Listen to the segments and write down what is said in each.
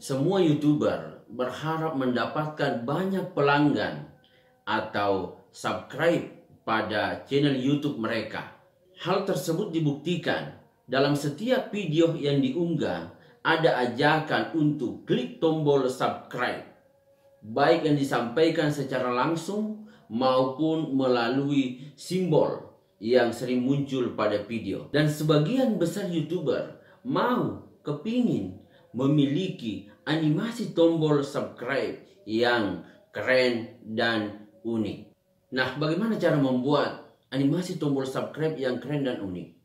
Semua YouTuber berharap mendapatkan banyak pelanggan atau subscribe pada channel YouTube mereka. Hal tersebut dibuktikan dalam setiap video yang diunggah ada ajakan untuk klik tombol subscribe, baik yang disampaikan secara langsung maupun melalui simbol yang sering muncul pada video. Dan sebagian besar YouTuber mau kepingin memiliki animasi tombol subscribe yang keren dan unik. Nah, bagaimana cara membuat animasi tombol subscribe yang keren dan unik?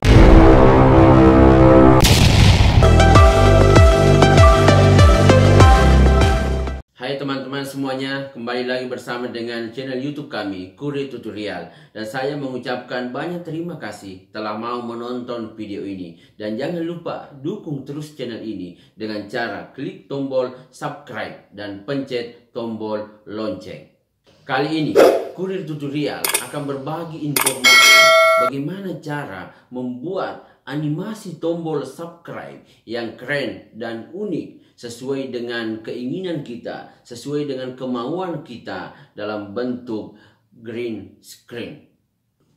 Hai teman-teman semuanya, kembali lagi bersama dengan channel YouTube kami, Kurir Tutorial. Dan saya mengucapkan banyak terima kasih telah mau menonton video ini. Dan jangan lupa dukung terus channel ini dengan cara klik tombol subscribe dan pencet tombol lonceng. Kali ini, Kurir Tutorial akan berbagi informasi bagaimana cara membuat animasi tombol subscribe yang keren dan unik sesuai dengan keinginan kita, sesuai dengan kemauan kita dalam bentuk green screen.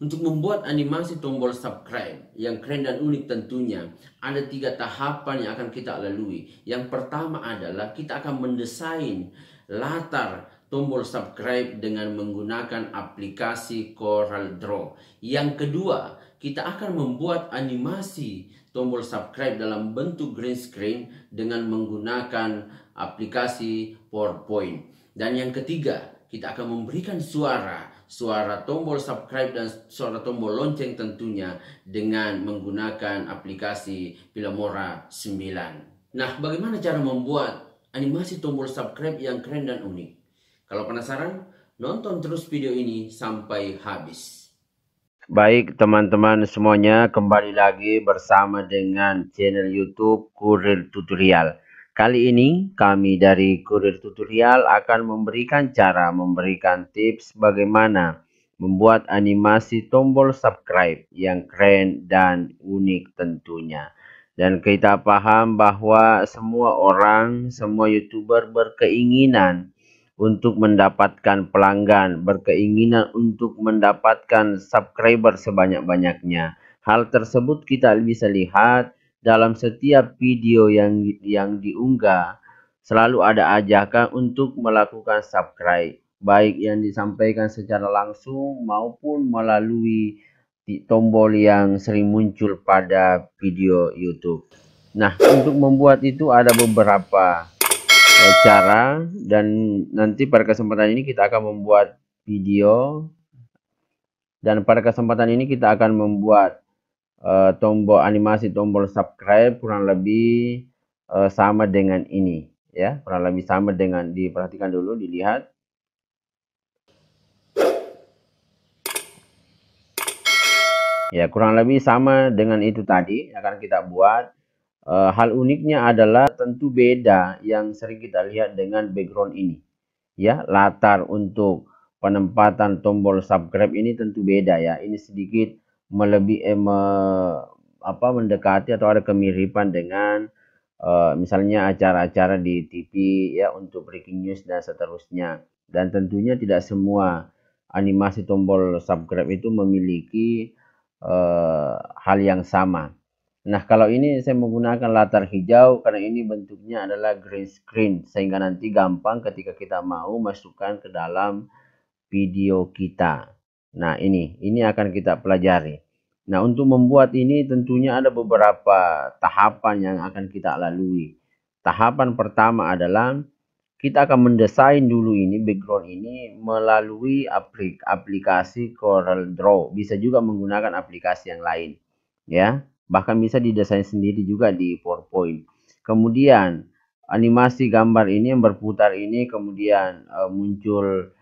Untuk membuat animasi tombol subscribe yang keren dan unik tentunya ada 3 tahapan yang akan kita lalui. Yang pertama adalah kita akan mendesain latar tombol subscribe dengan menggunakan aplikasi CorelDRAW. Yang kedua, kita akan membuat animasi tombol subscribe dalam bentuk green screen dengan menggunakan aplikasi PowerPoint. Dan yang ketiga, kita akan memberikan suara tombol subscribe dan suara tombol lonceng tentunya dengan menggunakan aplikasi Filmora 9. Nah, bagaimana cara membuat animasi tombol subscribe yang keren dan unik? Kalau penasaran, nonton terus video ini sampai habis. Baik teman-teman semuanya, kembali lagi bersama dengan channel YouTube Kurir Tutorial. Kali ini kami dari Kurir Tutorial akan memberikan tips bagaimana membuat animasi tombol subscribe yang keren dan unik tentunya. Dan kita paham bahwa semua orang, semua YouTuber berkeinginan untuk mendapatkan pelanggan, berkeinginan untuk mendapatkan subscriber sebanyak-banyaknya. Hal tersebut kita bisa lihat dalam setiap video yang diunggah, selalu ada ajakan untuk melakukan subscribe, baik yang disampaikan secara langsung maupun melalui tombol yang sering muncul pada video YouTube. Nah, untuk membuat itu ada beberapa cara, dan nanti pada kesempatan ini kita akan membuat video, dan pada kesempatan ini kita akan membuat tombol animasi tombol subscribe kurang lebih sama dengan ini ya, kurang lebih sama dengan, diperhatikan dulu, dilihat ya, kurang lebih sama dengan itu tadi akan kita buat. Hal uniknya adalah tentu beda yang sering kita lihat dengan background ini. Ya, latar untuk penempatan tombol subscribe ini tentu beda ya. Ini sedikit mendekati atau ada kemiripan dengan misalnya acara-acara di TV ya, untuk breaking news dan seterusnya. Dan tentunya tidak semua animasi tombol subscribe itu memiliki hal yang sama. Nah, kalau ini saya menggunakan latar hijau karena ini bentuknya adalah green screen, sehingga nanti gampang ketika kita mau masukkan ke dalam video kita. Nah, ini akan kita pelajari. Nah, untuk membuat ini tentunya ada beberapa tahapan yang akan kita lalui. Tahapan pertama adalah kita akan mendesain dulu ini background ini melalui aplikasi CorelDRAW. Bisa juga menggunakan aplikasi yang lain, ya. Bahkan bisa didesain sendiri juga di PowerPoint. Kemudian animasi gambar ini yang berputar ini, kemudian muncul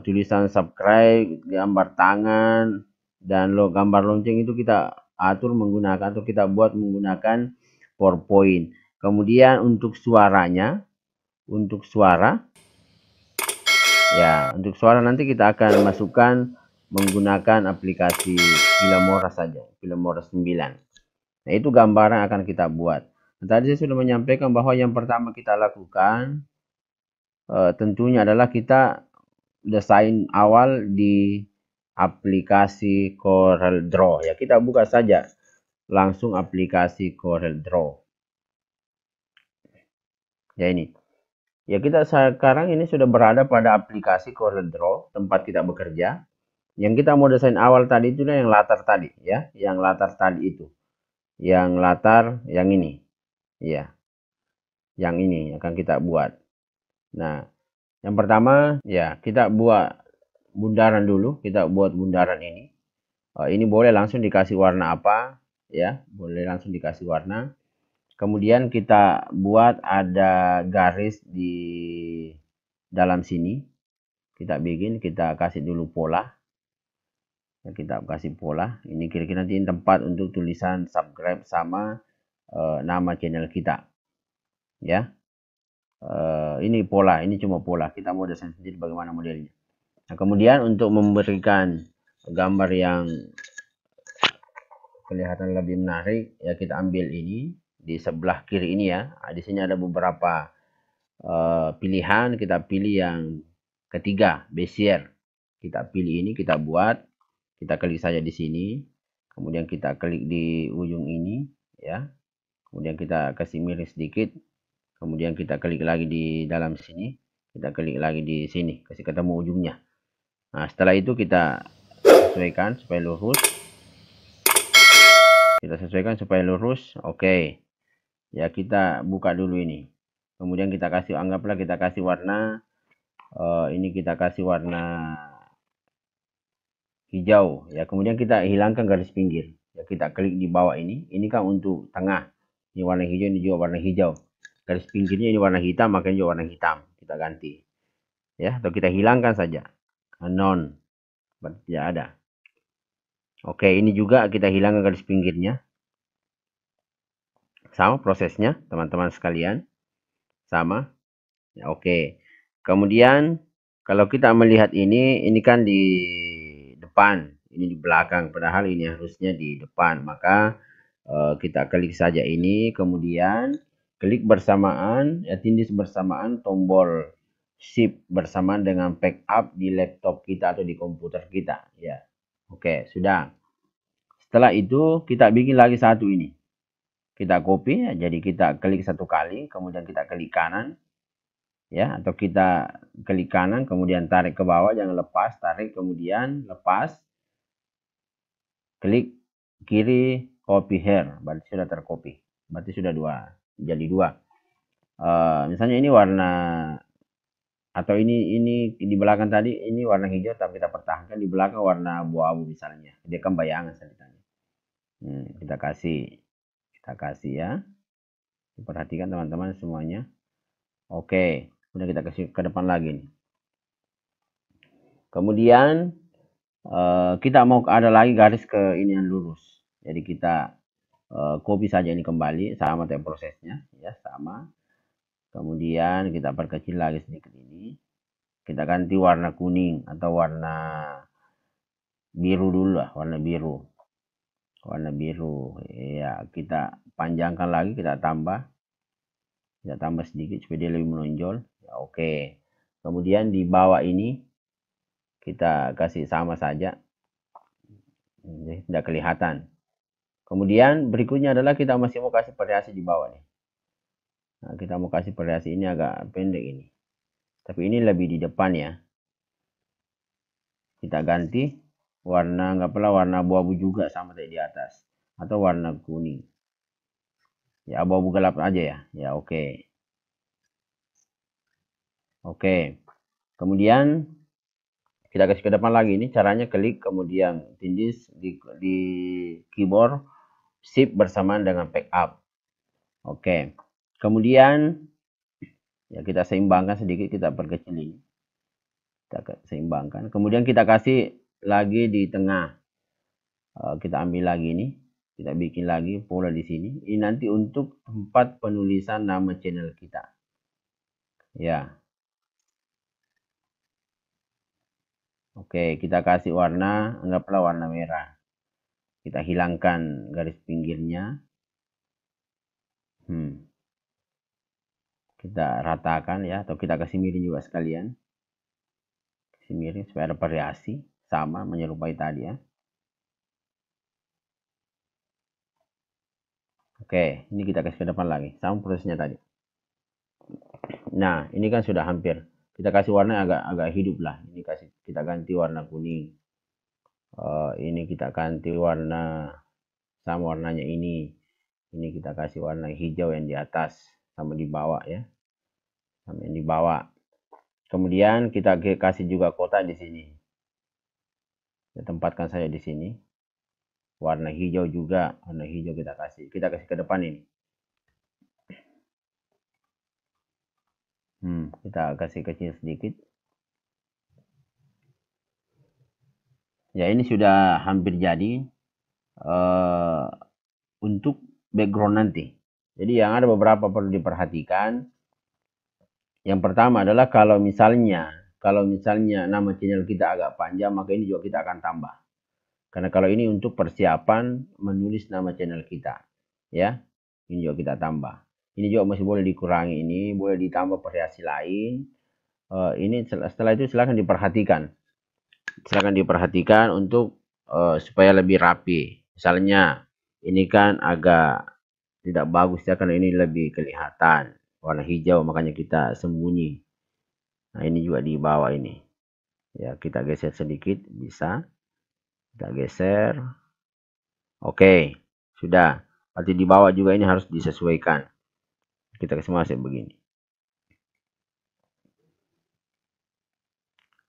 tulisan subscribe, gambar tangan, dan gambar lonceng itu kita atur menggunakan, atau kita buat menggunakan PowerPoint. Kemudian untuk suaranya, untuk suara nanti kita akan masukkan menggunakan aplikasi Filmora saja, Filmora 9. Nah, itu gambaran akan kita buat. Tadi saya sudah menyampaikan bahwa yang pertama kita lakukan tentunya adalah kita desain awal di aplikasi Corel Draw. Ya, kita buka saja langsung aplikasi Corel Draw. Ya ini. Ya, kita sekarang ini sudah berada pada aplikasi Corel Draw, tempat kita bekerja. Yang kita mau desain awal tadi itulah yang latar tadi, ya. Yang latar tadi itu. Yang latar yang ini. Ya, yang ini akan kita buat. Nah, yang pertama ya kita buat bundaran dulu. Kita buat bundaran ini. Ini boleh langsung dikasih warna apa, ya. Boleh langsung dikasih warna. Kemudian kita buat ada garis di dalam sini. Kita bikin, kita kasih dulu pola. Kita kasih pola. Ini kira-kira nanti tempat untuk tulisan subscribe sama nama channel kita. Ya. Ini pola, ini cuma pola. Kita mau desain sendiri bagaimana modelnya. Nah, kemudian untuk memberikan gambar yang kelihatan lebih menarik, ya kita ambil ini di sebelah kiri ini ya. Nah, di sini ada beberapa pilihan. Kita pilih yang ketiga, Bezier. Kita pilih ini, kita buat. Kita klik saja di sini. Kemudian kita klik di ujung ini, ya. Kemudian kita kasih miris sedikit. Kemudian kita klik lagi di dalam sini. Kita klik lagi di sini, kasih ketemu ujungnya. Nah, setelah itu kita sesuaikan supaya lurus. Kita sesuaikan supaya lurus. Oke. Ya, kita buka dulu ini. Kemudian kita kasih, anggaplah kita kasih warna. Ini kita kasih warna hijau. Ya, kemudian kita hilangkan garis pinggir. Ya, kita klik di bawah ini. Ini kan untuk tengah. Ini warna hijau, ini juga warna hijau. Garis pinggirnya ini warna hitam, makanya juga warna hitam. Kita ganti. Ya, atau kita hilangkan saja. Non. Berarti tidak ada. Oke, ini juga kita hilangkan garis pinggirnya. Sama prosesnya, teman-teman sekalian. Sama. Ya, oke. Kemudian, kalau kita melihat ini kan di depan. Ini di belakang. Padahal ini harusnya di depan. Maka kita klik saja ini. Kemudian, klik bersamaan, ya tindis bersamaan tombol shift bersamaan dengan backup di laptop kita atau di komputer kita. Ya, oke, sudah. Setelah itu kita bikin lagi satu ini. Kita copy, ya, jadi kita klik satu kali, kemudian kita klik kanan, ya, atau kita klik kanan, kemudian tarik ke bawah, jangan lepas, tarik, kemudian lepas, klik kiri, copy here, berarti sudah tercopy, berarti sudah jadi dua. Misalnya ini warna, atau ini di belakang tadi ini warna hijau, tapi kita pertahankan di belakang warna abu-abu misalnya, dia kan bayangan ceritanya. Kita kasih ya, perhatikan teman-teman semuanya. Oke, kemudian kita kasih ke depan lagi nih. Kemudian kita mau ada lagi garis ke ini yang lurus, jadi kita copy saja ini kembali, sama kayak prosesnya ya, sama. Kemudian kita perkecil lagi sedikit ini, kita ganti warna kuning atau warna biru dulu lah, warna biru ya. Kita panjangkan lagi, kita tambah sedikit supaya dia lebih menonjol ya. Oke, kemudian di bawah ini kita kasih sama saja, tidak kelihatan. Kemudian berikutnya adalah kita masih mau kasih variasi di bawah nih. Nah, kita mau kasih variasi ini agak pendek ini, tapi ini lebih di depan ya. Kita ganti warna, anggaplah warna abu-abu juga sama kayak di atas, atau warna kuning ya, abu-abu gelap aja ya. Ya, oke. Kemudian kita kasih ke depan lagi. Ini caranya klik kemudian tindis di keyboard shift bersamaan dengan backup. Oke. Kemudian ya kita seimbangkan sedikit, kita perkecil ini. Kita seimbangkan. Kemudian kita kasih lagi di tengah. Kita ambil lagi ini. Kita bikin lagi pola di sini. Ini nanti untuk tempat penulisan nama channel kita. Ya. Oke, kita kasih warna, anggaplah warna merah. Kita hilangkan garis pinggirnya. Kita ratakan ya, atau kita kasih miring juga sekalian. Kasih miring supaya ada variasi, sama menyerupai tadi ya. Oke, ini kita kasih ke depan lagi, sama prosesnya tadi. Nah, ini kan sudah hampir. Kita kasih warna agak hidup lah. Ini kita ganti warna kuning. Ini kita ganti warna sama warnanya ini. Ini kita kasih warna hijau yang di atas sama di bawah ya. Sama yang di bawah. Kemudian kita kasih juga kotak di sini. Kita tempatkan saja di sini. Warna hijau juga, warna hijau kita kasih ke depan ini. Kita kasih kecil sedikit. Ya, ini sudah hampir jadi untuk background nanti. Jadi yang ada beberapa perlu diperhatikan. Yang pertama adalah kalau misalnya nama channel kita agak panjang, maka ini juga kita akan tambah. Karena kalau ini untuk persiapan menulis nama channel kita, ya, ini juga kita tambah. Ini juga masih boleh dikurangi, ini boleh ditambah variasi lain. Ini setelah itu silahkan diperhatikan. Silahkan diperhatikan untuk supaya lebih rapi. Misalnya ini kan agak tidak bagus ya, karena ini lebih kelihatan warna hijau, makanya kita sembunyi. Nah, ini juga di bawah ini. Ya, kita geser sedikit bisa. Kita geser. Oke, sudah. Berarti di bawah juga ini harus disesuaikan. Kita kasih masuk begini.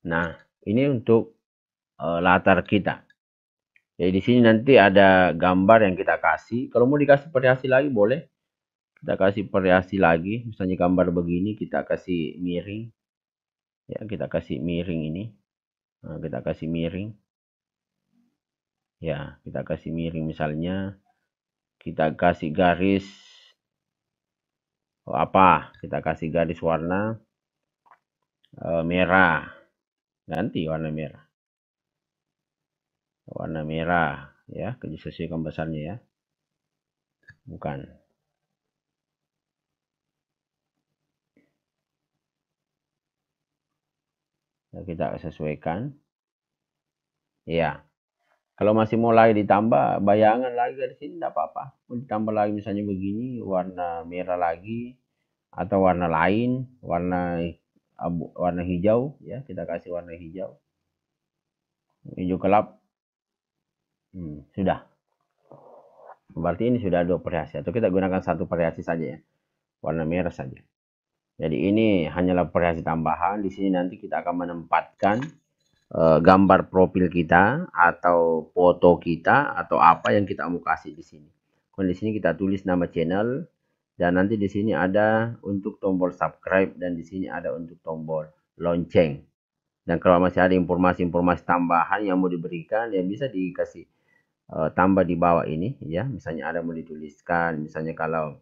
Nah, ini untuk latar kita. Jadi di sini nanti ada gambar yang kita kasih. Kalau mau dikasih variasi lagi boleh. Kita kasih variasi lagi. Misalnya gambar begini kita kasih miring. Ya, kita kasih miring ini. Nah, kita kasih miring. Ya, kita kasih miring misalnya. Kita kasih garis apa? Kita kasih garis warna merah. Ganti warna merah. Warna merah ya, sesuaikan besarnya ya. Bukan. Ya, kita sesuaikan. Ya. Kalau masih mau lagi ditambah bayangan lagi dari sini tidak apa-apa. Mau ditambah lagi misalnya begini, warna merah lagi atau warna lain, warna hijau ya, kita kasih warna hijau. Hijau gelap. Sudah. Berarti ini sudah dua variasi, atau kita gunakan satu variasi saja ya. Warna merah saja. Jadi ini hanyalah variasi tambahan. Di sini nanti kita akan menempatkan gambar profil kita atau foto kita atau apa yang kita mau kasih di sini. Di sini kita tulis nama channel dan nanti di sini ada untuk tombol subscribe dan di sini ada untuk tombol lonceng. Dan kalau masih ada informasi-informasi tambahan yang mau diberikan ya bisa dikasih tambah di bawah ini ya. Misalnya ada mau dituliskan, misalnya kalau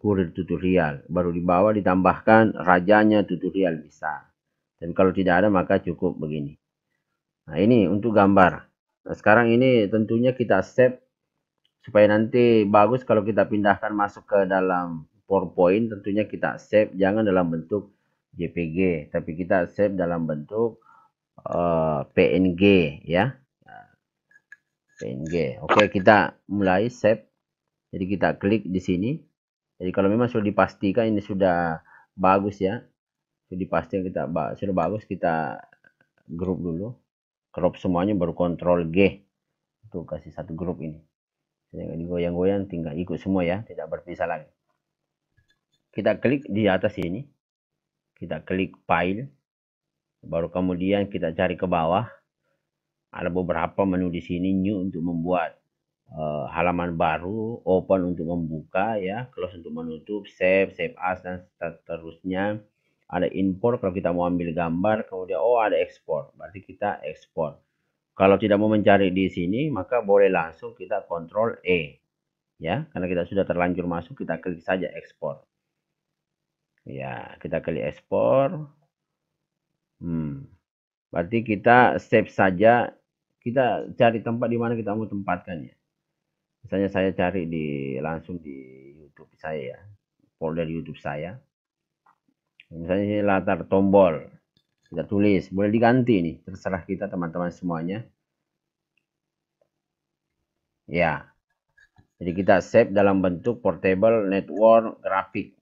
kurir tutorial, baru di bawah ditambahkan rajanya tutorial bisa. Dan kalau tidak ada maka cukup begini. Nah, ini untuk gambar. Nah, sekarang ini tentunya kita save supaya nanti bagus kalau kita pindahkan masuk ke dalam PowerPoint. Tentunya kita save jangan dalam bentuk JPG, tapi kita save dalam bentuk PNG ya. PNG. Oke, kita mulai save. Jadi kita klik di sini. Jadi kalau memang sudah dipastikan ini sudah bagus ya. Sudah dipastikan sudah bagus, kita grup dulu. Crop semuanya baru Ctrl G untuk kasih satu grup ini. Jangan digoyang-goyang, tinggal ikut semua ya, tidak berpisah lagi. Kita klik di atas ini, kita klik file, baru kemudian kita cari ke bawah. Ada beberapa menu di sini, new untuk membuat halaman baru, open untuk membuka ya, close untuk menutup, save as dan seterusnya. Ada import kalau kita mau ambil gambar, kemudian ada export, berarti kita export. Kalau tidak mau mencari di sini, maka boleh langsung kita Ctrl E. Ya, karena kita sudah terlanjur masuk, kita klik saja ekspor. Ya, kita klik ekspor. Berarti kita save saja. Kita cari tempat di mana kita mau tempatkannya. Misalnya saya cari langsung di YouTube. YouTube saya ya, folder YouTube saya. Misalnya ini latar tombol, kita tulis, boleh diganti nih, terserah kita teman-teman semuanya. Ya, jadi kita save dalam bentuk portable network grafik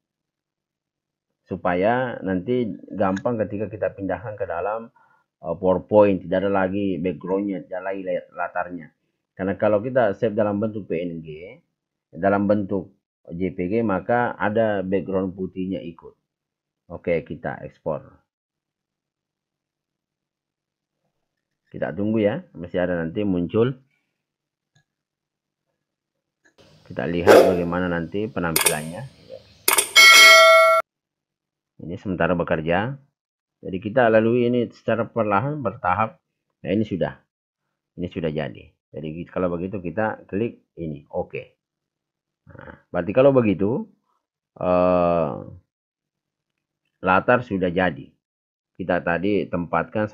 supaya nanti gampang ketika kita pindahkan ke dalam PowerPoint, tidak ada lagi backgroundnya, tidak lagi latarnya. Karena kalau kita save dalam bentuk PNG, dalam bentuk JPG, maka ada background putihnya ikut. Oke, kita ekspor. Kita tunggu ya, masih ada nanti muncul. Kita lihat bagaimana nanti penampilannya. Ini sementara bekerja. Jadi kita lalui ini secara perlahan, bertahap. Nah, ini sudah jadi. Jadi kalau begitu kita klik ini, oke. Nah, berarti kalau begitu latar sudah jadi. Saya tadi tempatkan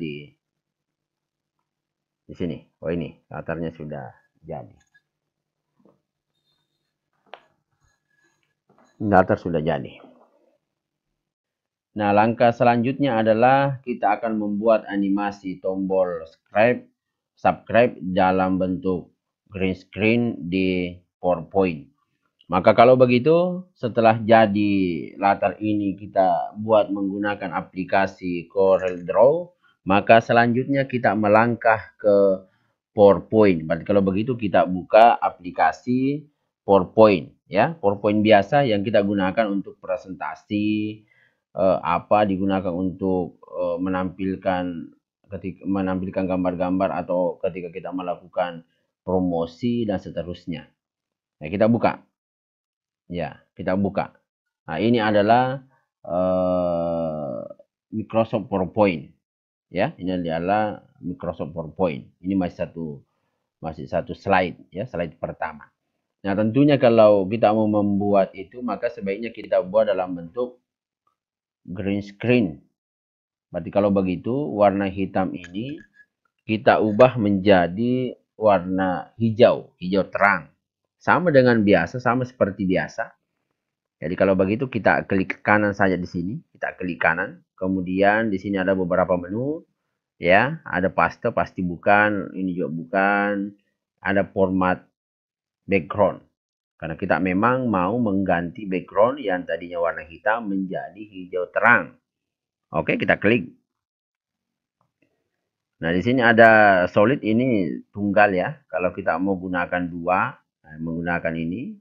di sini. Oh, ini latarnya sudah jadi. Latar sudah jadi. Nah, langkah selanjutnya adalah kita akan membuat animasi tombol subscribe dalam bentuk green screen di PowerPoint. Maka kalau begitu, setelah jadi latar ini kita buat menggunakan aplikasi CorelDRAW, maka selanjutnya kita melangkah ke PowerPoint. Berarti kalau begitu kita buka aplikasi PowerPoint ya, PowerPoint biasa yang kita gunakan untuk presentasi, digunakan untuk menampilkan gambar-gambar atau ketika kita melakukan promosi dan seterusnya. Nah, kita buka. Ya, kita buka. Nah, ini adalah Microsoft PowerPoint. Ya, ini adalah Microsoft PowerPoint. Ini masih satu slide ya, slide pertama. Nah, tentunya kalau kita mau membuat itu, maka sebaiknya kita buat dalam bentuk green screen. Berarti kalau begitu, warna hitam ini kita ubah menjadi warna hijau terang. Sama dengan biasa, sama seperti biasa. Jadi kalau begitu kita klik kanan saja di sini, kita klik kanan. Kemudian di sini ada beberapa menu, ya, ada paste, pasti bukan, ini juga bukan. Ada format background. Karena kita memang mau mengganti background yang tadinya warna hitam menjadi hijau terang. Oke, kita klik. Nah, di sini ada solid, ini tunggal ya. Kalau kita mau gunakan dua, menggunakan ini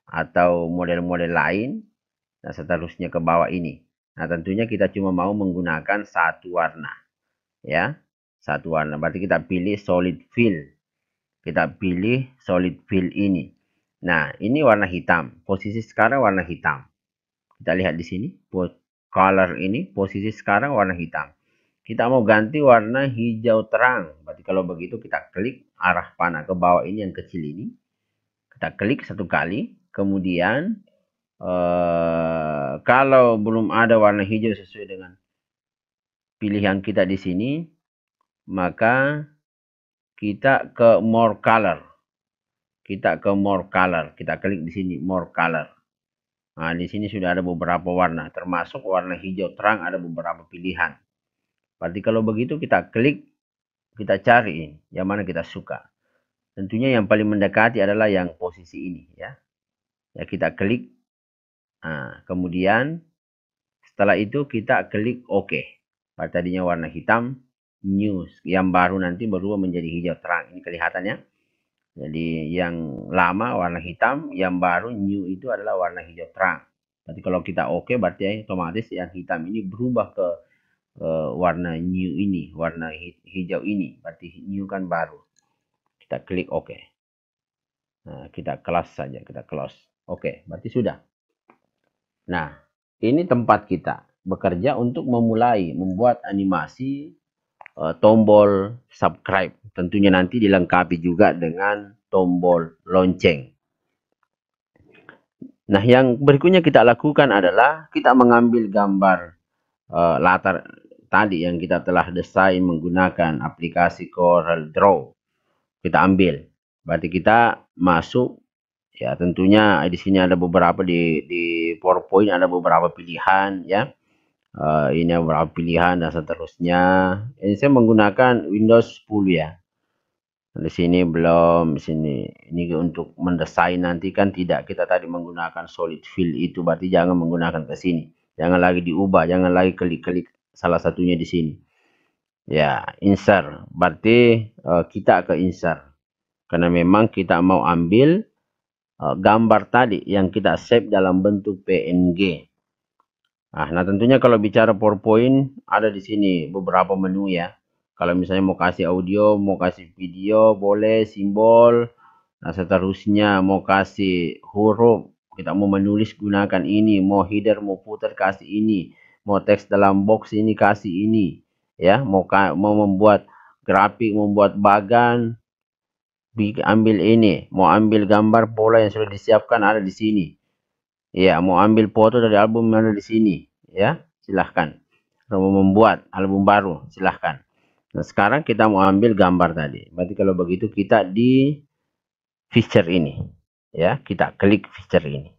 atau model-model lain, nah seterusnya ke bawah ini. Nah, tentunya kita cuma mau menggunakan satu warna. Ya, satu warna. Berarti kita pilih solid fill. Kita pilih solid fill ini. Nah, ini warna hitam. Posisi sekarang warna hitam. Kita lihat di sini. Color ini, posisi sekarang warna hitam. Kita mau ganti warna hijau terang. Berarti kalau begitu kita klik arah panah ke bawah ini yang kecil ini. Kita klik satu kali. Kemudian kalau belum ada warna hijau sesuai dengan pilihan kita di sini, maka kita ke more color. Kita ke more color. Kita klik di sini more color. Nah, di sini sudah ada beberapa warna, termasuk warna hijau terang ada beberapa pilihan. Berarti kalau begitu kita klik, kita cari yang mana kita suka. Tentunya yang paling mendekati adalah yang posisi ini ya. Ya, kita klik. Nah, kemudian setelah itu kita klik OK. Tadinya warna hitam, new, yang baru nanti berubah menjadi hijau terang. Ini kelihatannya. Jadi yang lama warna hitam, yang baru new itu adalah warna hijau terang. Berarti kalau kita OK, berarti otomatis yang hitam ini berubah ke warna new ini, warna hijau ini. Berarti new kan baru. Kita klik OK. Nah, kita close saja, kita close. OK, berarti sudah. Nah, ini tempat kita bekerja untuk memulai membuat animasi tombol subscribe. Tentunya nanti dilengkapi juga dengan tombol lonceng. Nah, yang berikutnya kita lakukan adalah kita mengambil gambar latar tadi yang kita telah desain menggunakan aplikasi CorelDRAW. Kita ambil. Berarti kita masuk Ya, tentunya di sini ada beberapa di PowerPoint ada beberapa pilihan ya. Ini beberapa pilihan dan seterusnya. Ini saya menggunakan Windows 10 ya. Di sini belum, di sini ini untuk mendesain nanti kan tidak, kita tadi menggunakan solid fill itu berarti jangan menggunakan ke sini. Jangan lagi diubah, jangan lagi klik-klik salah satunya di sini. Ya, insert. Berarti kita ke insert. Karena memang kita mau ambil gambar tadi yang kita save dalam bentuk PNG. Nah, tentunya kalau bicara PowerPoint ada di sini beberapa menu ya. Kalau misalnya mau kasih audio, mau kasih video, boleh simbol. Nah, seterusnya mau kasih huruf, kita mau menulis gunakan ini, mau header, mau footer kasih ini, mau teks dalam box ini kasih ini, ya. Mau membuat grafik, membuat bagan, ambil ini, mau ambil gambar pola yang sudah disiapkan ada di sini. Ya, mau ambil foto dari album yang ada di sini, ya. Silahkan. Kalau mau membuat album baru, silahkan. Nah, sekarang kita mau ambil gambar tadi. Berarti kalau begitu kita di feature ini, ya, kita klik feature ini.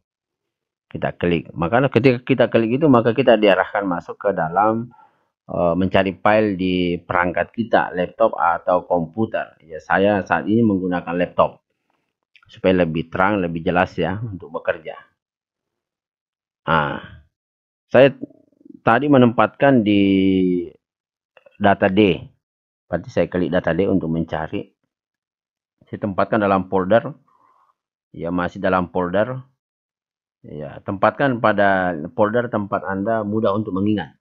Kita klik. Maka ketika kita klik itu, maka kita diarahkan masuk ke dalam mencari file di perangkat kita, laptop atau komputer. Ya, saya saat ini menggunakan laptop supaya lebih terang, lebih jelas ya untuk bekerja. Nah, saya tadi menempatkan di data D. Berarti saya klik data D untuk mencari. Saya tempatkan dalam folder. Ya, masih dalam folder. Ya, tempatkan pada folder tempat Anda mudah untuk mengingat.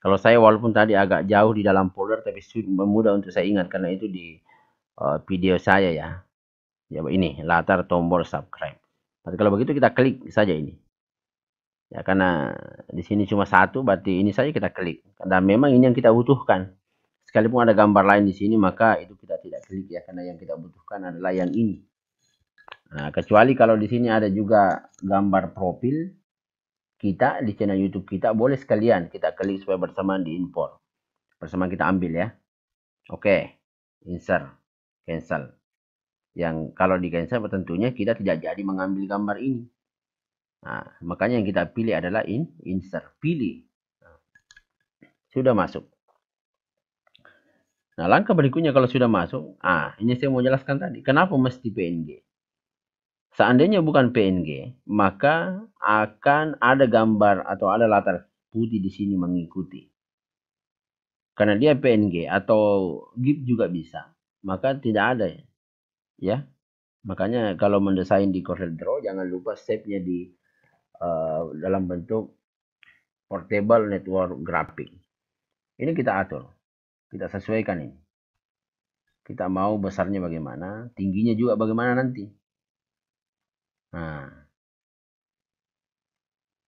Kalau saya walaupun tadi agak jauh di dalam folder, tapi mudah untuk saya ingat karena itu di video saya ya. Ya, ini latar tombol subscribe. Tapi kalau begitu kita klik saja ini. Ya, karena di sini cuma satu, berarti ini saja kita klik. Dan memang ini yang kita butuhkan. Sekalipun ada gambar lain di sini, maka itu kita tidak klik ya, karena yang kita butuhkan adalah yang ini. Nah, kecuali kalau di sini ada juga gambar profil kita di channel YouTube kita, boleh sekalian kita klik supaya bersamaan di import. Bersamaan kita ambil ya. Oke, insert, cancel. Yang kalau di cancel tentunya kita tidak jadi mengambil gambar ini. Nah, makanya yang kita pilih adalah insert, pilih. Nah, sudah masuk. Nah, langkah berikutnya kalau sudah masuk, ini saya mau jelaskan tadi. Kenapa mesti PNG? Seandainya bukan PNG, maka akan ada gambar atau ada latar putih di sini mengikuti. Karena dia PNG atau GIF juga bisa, maka tidak ada ya. Makanya kalau mendesain di CorelDRAW jangan lupa save-nya di dalam bentuk portable network graphic. Ini kita atur, kita sesuaikan ini. Kita mau besarnya bagaimana, tingginya juga bagaimana nanti. Nah,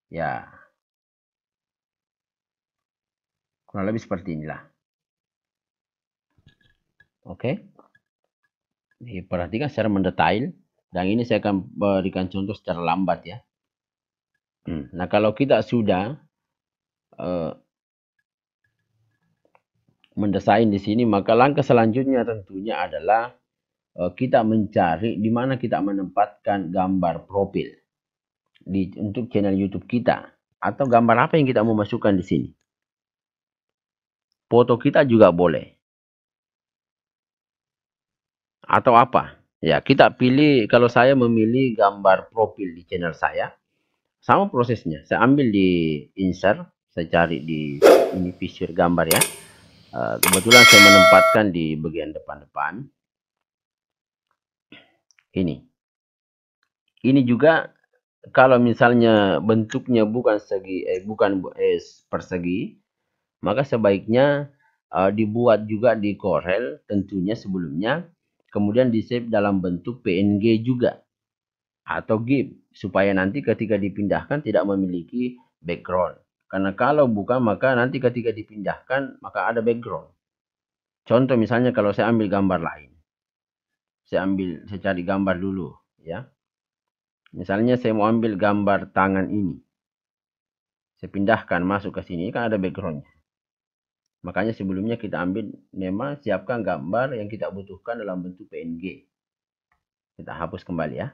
ya, kurang lebih seperti inilah. Oke, perhatikan secara mendetail. Dan ini saya akan berikan contoh secara lambat ya. Nah, kalau kita sudah mendesain di sini, maka langkah selanjutnya tentunya adalah kita mencari di mana kita menempatkan gambar profil untuk channel YouTube kita, atau gambar apa yang kita mau masukkan di sini. Foto kita juga boleh. Atau apa? Ya, kita pilih, kalau saya memilih gambar profil di channel saya, sama prosesnya. Saya ambil di insert, saya cari di ini feature gambar ya. Kebetulan saya menempatkan di bagian depan-depan. Ini juga kalau misalnya bentuknya bukan persegi, maka sebaiknya dibuat juga di Corel tentunya sebelumnya, kemudian di save dalam bentuk PNG juga atau GIF supaya nanti ketika dipindahkan tidak memiliki background. Karena kalau bukan, maka nanti ketika dipindahkan maka ada background. Contoh misalnya kalau saya ambil gambar lain. Saya cari gambar dulu ya. Misalnya saya mau ambil gambar tangan ini. Saya pindahkan masuk ke sini, kan ada backgroundnya. Makanya sebelumnya kita ambil, memang siapkan gambar yang kita butuhkan dalam bentuk PNG. Kita hapus kembali ya.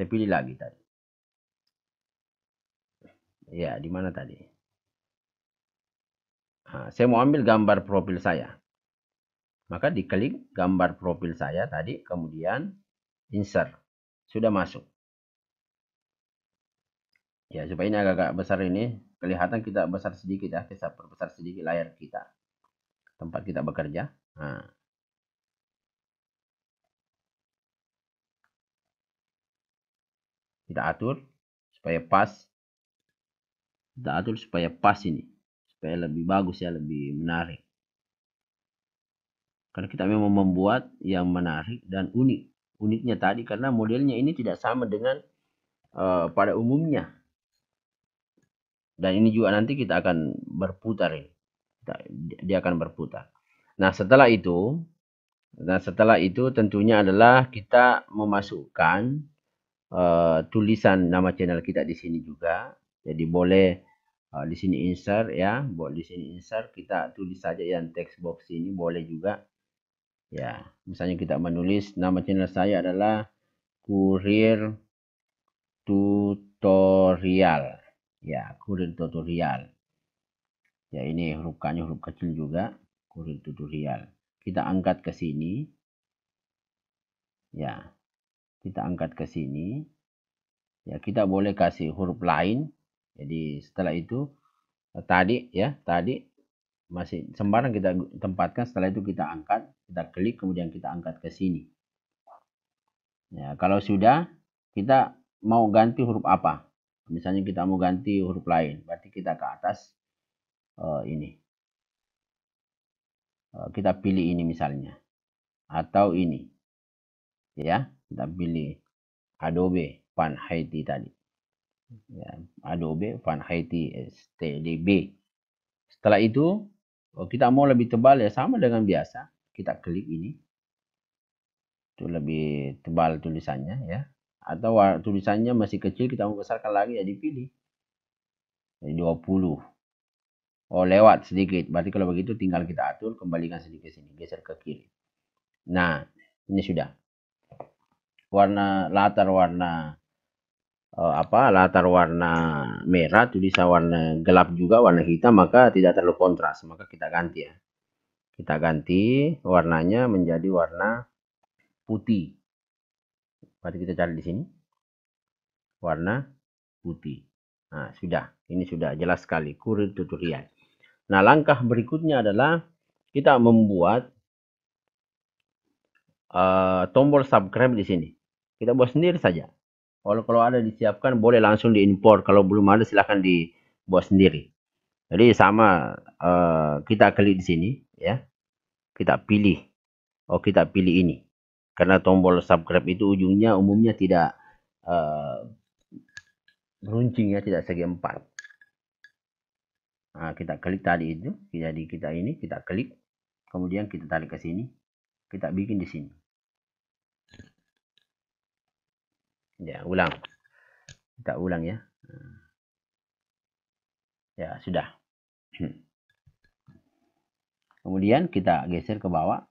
Saya pilih lagi tadi. Ya, di mana tadi? Nah, saya mau ambil gambar profil saya. Maka diklik gambar profil saya tadi, kemudian insert. Sudah masuk. Ya, supaya ini agak-agak besar ini. Kelihatan kita besar sedikit ya. Kita perbesar sedikit layar kita. Tempat kita bekerja. Nah. Kita atur supaya pas. Kita atur supaya pas ini. Supaya lebih bagus ya, lebih menarik. Karena kita memang membuat yang menarik dan unik. Uniknya tadi karena modelnya ini tidak sama dengan pada umumnya. Dan ini juga nanti kita akan berputar ini. Dia akan berputar. Nah, setelah itu tentunya adalah kita memasukkan tulisan nama channel kita di sini juga. Jadi boleh di sini insert ya, boleh di sini insert kita tulis saja yang text box ini boleh juga. Ya, misalnya kita menulis nama channel saya adalah Kurir Tutorial. Ya, Kurir Tutorial. Ya, ini huruf K-nya huruf kecil juga, Kurir Tutorial. Kita angkat ke sini. Ya, kita angkat ke sini. Ya, kita boleh kasih huruf lain. Jadi setelah itu tadi masih sembarang kita tempatkan. Setelah itu kita angkat, kita klik, kemudian kita angkat ke sini. Ya, kalau sudah, kita mau ganti huruf apa? Misalnya kita mau ganti huruf lain, berarti kita ke atas ini. Kita pilih ini misalnya, atau ini, ya. Kita pilih Adobe Font Haiti tadi. Ya, Adobe Font Haiti STDB. Setelah itu, kita mau lebih tebal ya, sama dengan biasa. Kita klik ini. Itu lebih tebal tulisannya ya. Atau tulisannya masih kecil, kita mau besarkan lagi ya dipilih. Jadi 20. Oh, lewat sedikit. Berarti kalau begitu tinggal kita atur, kembalikan sedikit sini, geser ke kiri. Nah, ini sudah. Latar warna merah, tulisan warna gelap juga, warna hitam, maka tidak terlalu kontras. Maka kita ganti ya. Kita ganti warnanya menjadi warna putih. Berarti kita cari di sini. Warna putih. Nah, sudah. Ini sudah jelas sekali. Kurir Tutorial. Nah, langkah berikutnya adalah kita membuat tombol subscribe di sini. Kita buat sendiri saja. Kalau ada disiapkan boleh langsung diimpor. Kalau belum ada silahkan dibuat sendiri. Jadi sama kita klik di sini ya. Kita pilih. Kita pilih ini. Karena tombol subscribe itu ujungnya umumnya tidak beruncing ya, tidak segi empat. Nah, kita klik tadi itu. Jadi kita klik. Kemudian kita tarik ke sini. Kita bikin di sini. Ya, ulang. Kita ulang ya. Ya, sudah. Kemudian kita geser ke bawah.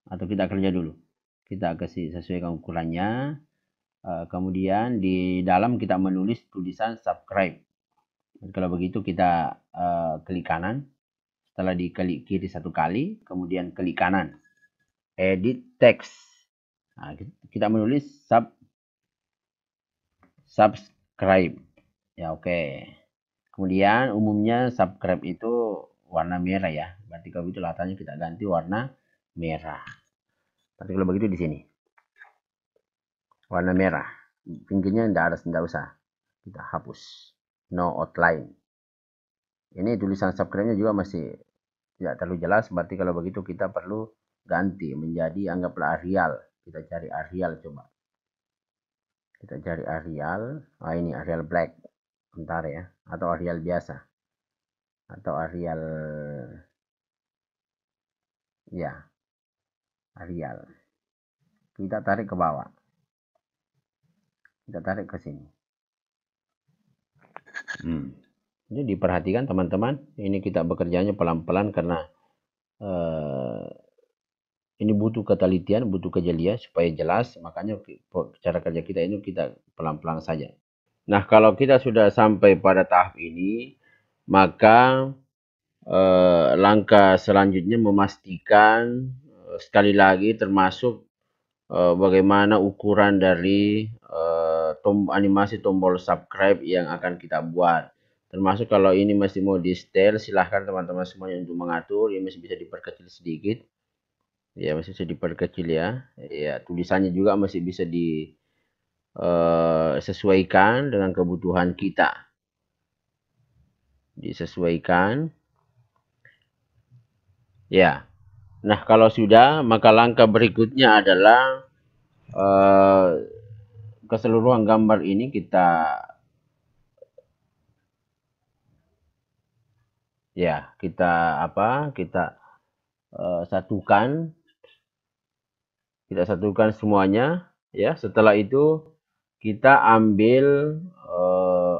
Atau kita kerja dulu. Kita kasih sesuaikan ukurannya. Kemudian di dalam kita menulis tulisan subscribe. Kalau begitu kita klik kanan. Setelah diklik kiri satu kali. Kemudian klik kanan. Edit text. Nah, kita menulis subscribe. Ya, oke. Kemudian umumnya subscribe itu warna merah ya. Berarti kalau itu latarnya kita ganti warna merah. Tapi kalau begitu di sini. Warna merah. Pinggirnya tidak usah. Kita hapus. No outline. Ini tulisan subscribe-nya juga masih tidak terlalu jelas. Berarti kalau begitu kita perlu ganti menjadi anggaplah Arial. Kita cari Arial coba. Kita cari Arial. Ini Arial Black. Bentar ya. Atau Arial biasa. Atau Arial. Ya. Arial. Kita tarik ke bawah. Kita tarik ke sini. Jadi diperhatikan teman-teman. Ini kita bekerjanya pelan-pelan karena Ini butuh ketelitian, butuh kejelian supaya jelas. Makanya cara kerja kita ini kita pelan-pelan saja. Nah, kalau kita sudah sampai pada tahap ini, maka langkah selanjutnya memastikan sekali lagi termasuk bagaimana ukuran dari animasi tombol subscribe yang akan kita buat. Termasuk kalau ini masih mau di setel, silahkan teman-teman semuanya untuk mengatur. Ini masih bisa diperkecil sedikit. Ya, masih bisa diperkecil ya. Ya, tulisannya juga masih bisa disesuaikan dengan kebutuhan kita. Disesuaikan. Ya. Nah, kalau sudah, maka langkah berikutnya adalah keseluruhan gambar ini kita satukan, kita satukan semuanya ya. Setelah itu kita ambil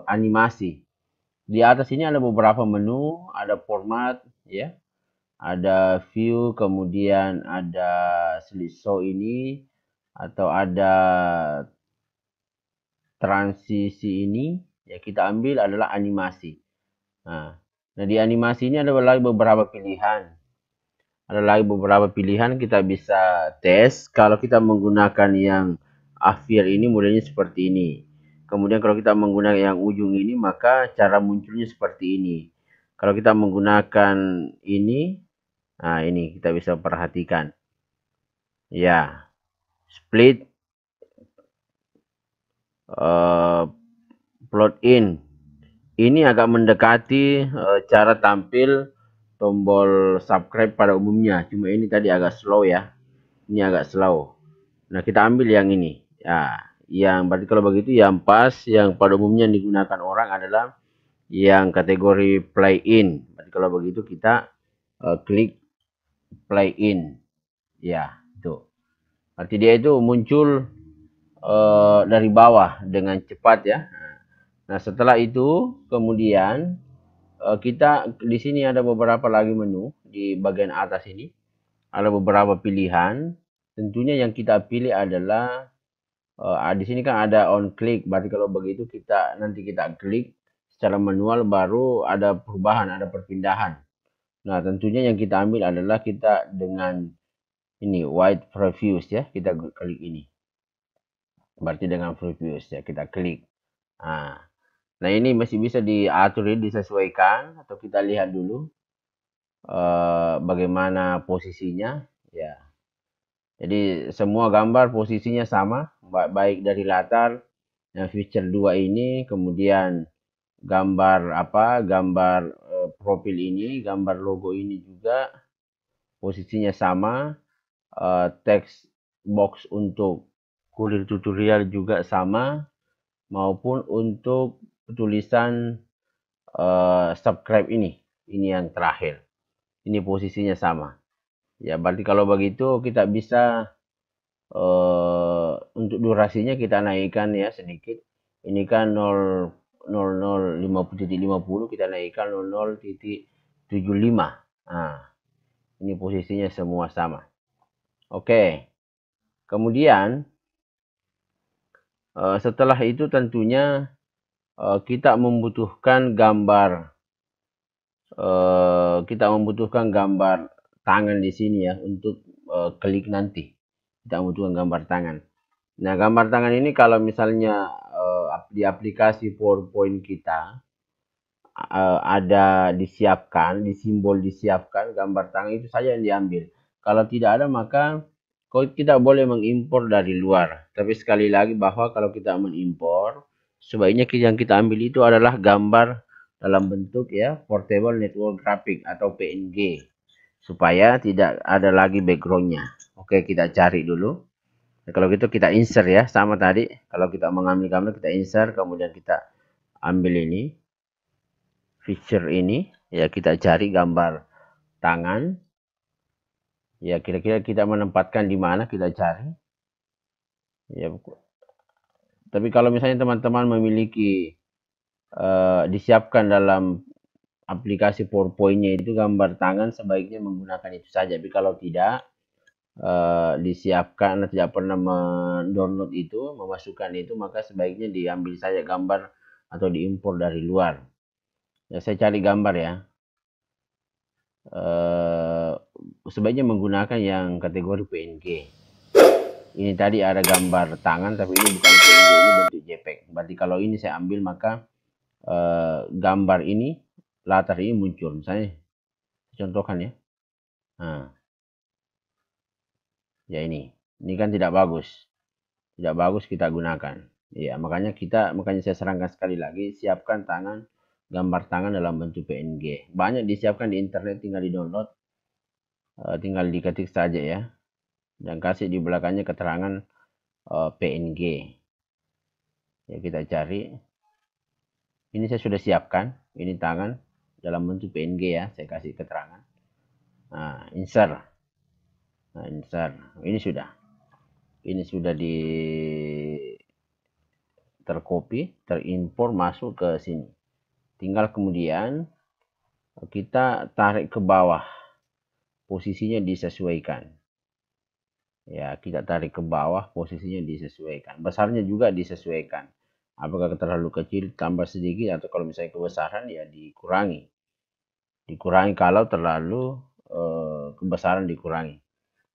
animasi. Di atas ini ada beberapa menu, ada format ya, ada view, kemudian ada slideshow ini, atau ada transisi ini ya, kita ambil adalah animasi. Nah, di animasi ini ada lagi beberapa pilihan. Ada lagi beberapa pilihan kita bisa tes. Kalau kita menggunakan yang akhir ini modelnya seperti ini. Kemudian kalau kita menggunakan yang ujung ini maka cara munculnya seperti ini. Kalau kita menggunakan ini, nah ini kita bisa perhatikan. Ya, split, plot in. Ini agak mendekati cara tampil tombol subscribe pada umumnya. Cuma ini tadi agak slow ya. Ini agak slow. Nah, kita ambil yang ini. Ya, yang berarti kalau begitu yang pas, yang pada umumnya digunakan orang adalah yang kategori play in. Berarti kalau begitu kita klik play in. Ya, itu. Arti dia itu muncul dari bawah dengan cepat ya. Nah, setelah itu kemudian kita di sini ada beberapa lagi menu di bagian atas ini. Ada beberapa pilihan. Tentunya yang kita pilih adalah di sini kan ada on click. Berarti kalau begitu nanti kita klik secara manual baru ada perubahan, ada perpindahan. Nah, tentunya yang kita ambil adalah kita dengan ini white previews ya. Kita klik ini. Berarti dengan previews ya, kita klik. Nah, ini masih bisa diatur, disesuaikan, atau kita lihat dulu bagaimana posisinya ya. Jadi semua gambar posisinya sama, baik dari latar yang feature 2 ini, kemudian gambar profil ini, gambar logo ini juga posisinya sama, teks box untuk kurir tutorial juga sama, maupun untuk tulisan subscribe ini yang terakhir. Ini posisinya sama. Ya, berarti kalau begitu kita bisa untuk durasinya kita naikkan ya sedikit. Ini kan 0050.50, kita naikkan 00.75. Nah, ini posisinya semua sama. Oke. Kemudian setelah itu tentunya kita membutuhkan gambar tangan di sini ya untuk klik nanti. Kita membutuhkan gambar tangan. Nah, gambar tangan ini kalau misalnya di aplikasi PowerPoint kita ada disiapkan, di simbol disiapkan gambar tangan itu saja yang diambil. Kalau tidak ada maka kita boleh mengimpor dari luar. Tapi sekali lagi bahwa kalau kita mengimpor, sebaiknya yang kita ambil itu adalah gambar dalam bentuk ya portable network graphic atau PNG supaya tidak ada lagi backgroundnya. Oke, kita cari dulu. Nah, kalau gitu kita insert ya, sama tadi. Kalau kita mengambil gambar kita insert, kemudian kita ambil ini feature ini ya, kita cari gambar tangan ya, kira-kira kita menempatkan di mana kita cari ya. Tapi kalau misalnya teman-teman memiliki disiapkan dalam aplikasi PowerPoint-nya itu gambar tangan, sebaiknya menggunakan itu saja. Tapi kalau tidak, disiapkan, tidak pernah mendownload itu, memasukkan itu, maka sebaiknya diambil saja gambar atau diimpor dari luar. Ya, saya cari gambar ya. Sebaiknya menggunakan yang kategori PNG. Ini tadi ada gambar tangan, tapi ini bukan PNG, ini bentuk JPEG. Berarti kalau ini saya ambil, maka gambar ini, latar ini muncul. Misalnya, contohkan ya. Nah, ya ini kan tidak bagus. Tidak bagus kita gunakan. Ya, makanya saya sarankan sekali lagi, siapkan gambar tangan dalam bentuk PNG. Banyak disiapkan di internet, tinggal di-download, tinggal diketik saja ya. Dan kasih di belakangnya keterangan PNG. Ya, kita cari. Ini saya sudah siapkan. Ini tangan dalam bentuk PNG ya. Saya kasih keterangan. Nah, insert. Nah, insert. Ini sudah. Ini sudah tercopy, terimpor masuk ke sini. Tinggal kemudian kita tarik ke bawah. Posisinya disesuaikan. Ya, kita tarik ke bawah, posisinya disesuaikan. Besarnya juga disesuaikan. Apakah terlalu kecil, tambah sedikit, atau kalau misalnya kebesaran, ya dikurangi. Dikurangi kalau terlalu kebesaran dikurangi.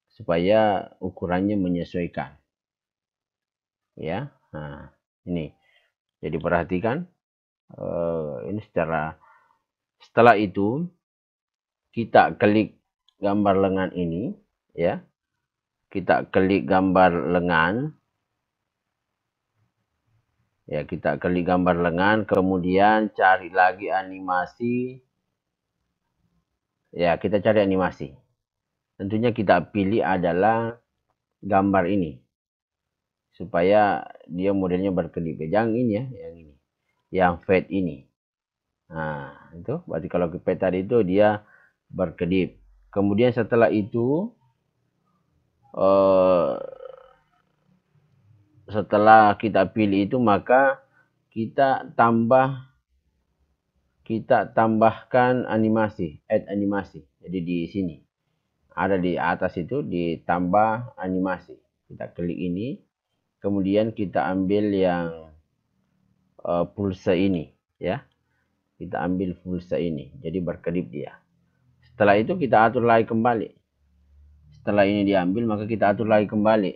Supaya ukurannya menyesuaikan. Ya, nah ini. Jadi perhatikan. Ini setelah itu, kita klik gambar lengan ini. Ya. Kita klik gambar lengan. Ya, kita klik gambar lengan, kemudian cari lagi animasi. Ya, kita cari animasi. Tentunya kita pilih adalah gambar ini. Supaya dia modelnya berkedip. Jangan ini ya, yang ini. Yang fade ini. Nah, itu berarti kalau fade tadi itu dia berkedip. Kemudian setelah itu setelah kita pilih itu, maka kita tambahkan animasi, add animasi. Jadi di sini ada di atas itu ditambah animasi. Kita klik ini, kemudian kita ambil yang pulsa ini ya. Kita ambil pulsa ini, jadi berkedip dia. Setelah itu kita atur lagi kembali. Setelah ini diambil, maka kita atur lagi kembali.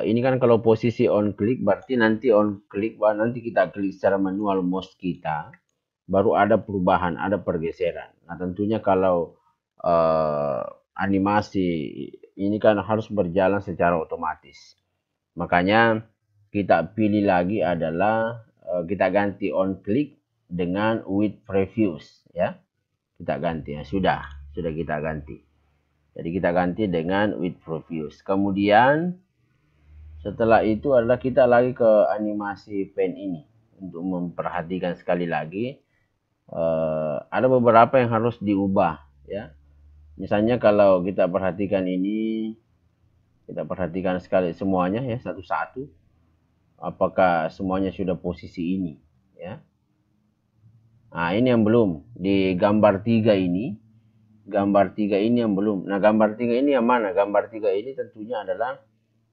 Ini kan kalau posisi on click, berarti nanti on click, nanti kita klik secara manual mouse kita, baru ada perubahan, ada pergeseran. Nah, tentunya kalau animasi ini kan harus berjalan secara otomatis. Makanya kita pilih lagi adalah kita ganti on click dengan with previews ya. Kita ganti ya, sudah kita ganti. Jadi kita ganti dengan with previews. Kemudian setelah itu adalah kita lagi ke animasi pen ini untuk memperhatikan sekali lagi. Ada beberapa yang harus diubah ya. Misalnya kalau kita perhatikan ini, kita perhatikan sekali semuanya ya, satu-satu. Apakah semuanya sudah posisi ini ya. Nah, ini yang belum. Di gambar 3 ini. Gambar 3 ini yang belum. Nah, gambar 3 ini yang mana? Gambar 3 ini tentunya adalah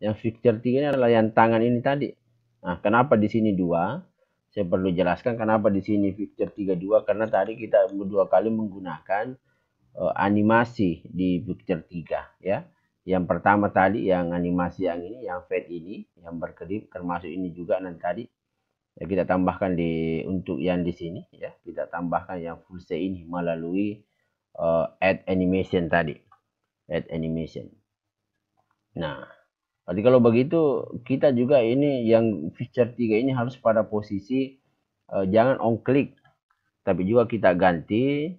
yang picture 3 ini adalah yang tangan ini tadi. Nah, kenapa di sini 2? Saya perlu jelaskan kenapa di sini picture 32, karena tadi kita 2 kali menggunakan animasi di picture 3 ya. Yang pertama tadi yang animasi yang ini, yang fade ini, yang berkedip, termasuk ini juga nanti tadi. Ya, kita tambahkan untuk yang di sini ya, kita tambahkan yang full scene ini melalui add animation tadi. Add animation. Nah, jadi kalau begitu kita juga ini yang feature 3 ini harus pada posisi jangan on click, tapi juga kita ganti